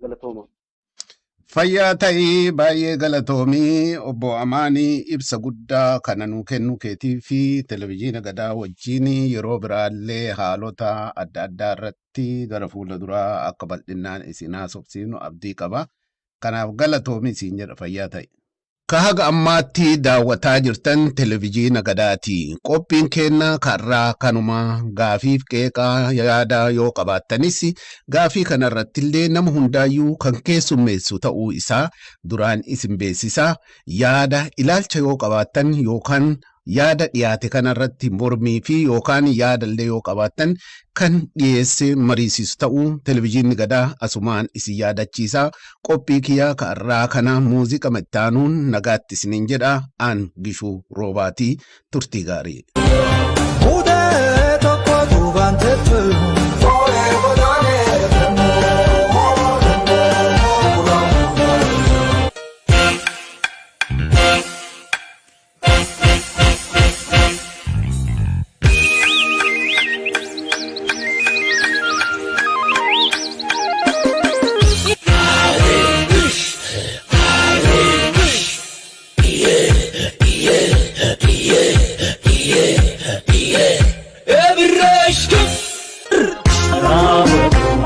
galatooma. Fayyaa ta'ii baay'ee galatoomii obbo Amaanii ibsa guddaa kana nuu kennu keetii fi televizyiina gadaa wajjin yeroo biraallee haalota adda addaa irratti gara fuula duraa akka bal'inaan isin haasofsiinu abdii qaba. Kanaaf galatoomii siin jedha fayyaa ta'e. Ka haga ammaatti daawwataa jirtan televizyiina gadaati. Qophiin keenna karraa kanuma gaafiif qeeqaa yaada yoo qabaattanis gaafii kanarratti illee nama hundaayyuu kan keessummeessu ta'uu isaa duraan isin beeksisa. Yaada ilaalcha yoo qabaattan yookaan yaada dhiyaate kanarratti mormii fi yookaan yaadallee yoo qabaattan kan dhiyeesse mariisisu ta'uu televizyiinni gadaa asumaan isin yaadachiisa. Qophii kiyyaa karraa kana muuziqa mattaanuun nagaatti isiniin jedha. Aan Gishuu Roobaatii turtii gaarii.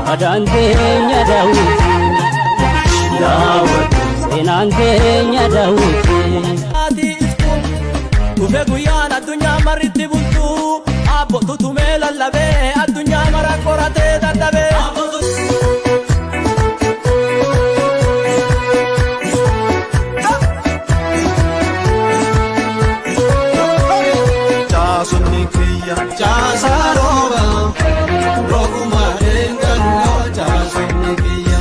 Adantenya Daud, senantenya Daud. Kufe guyana dunya mariti buntu, abo tutumela labe, adunya marakorate dadabe. Jasunikiya, jasaroba, roguma engano, jasunikiya.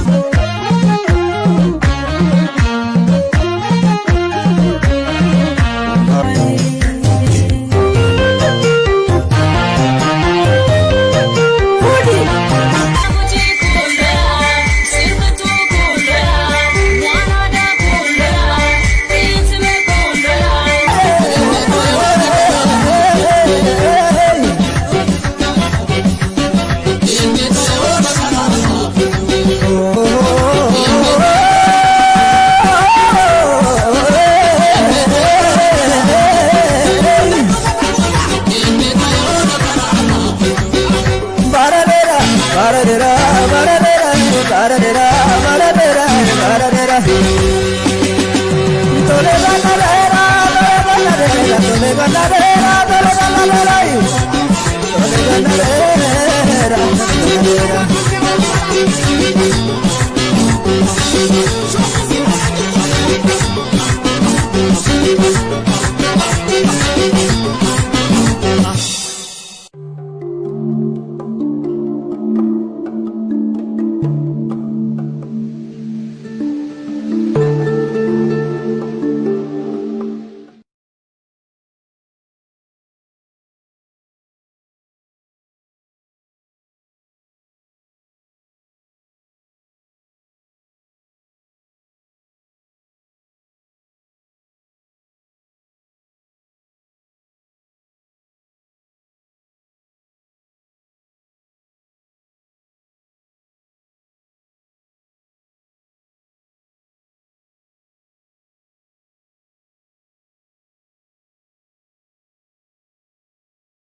Tole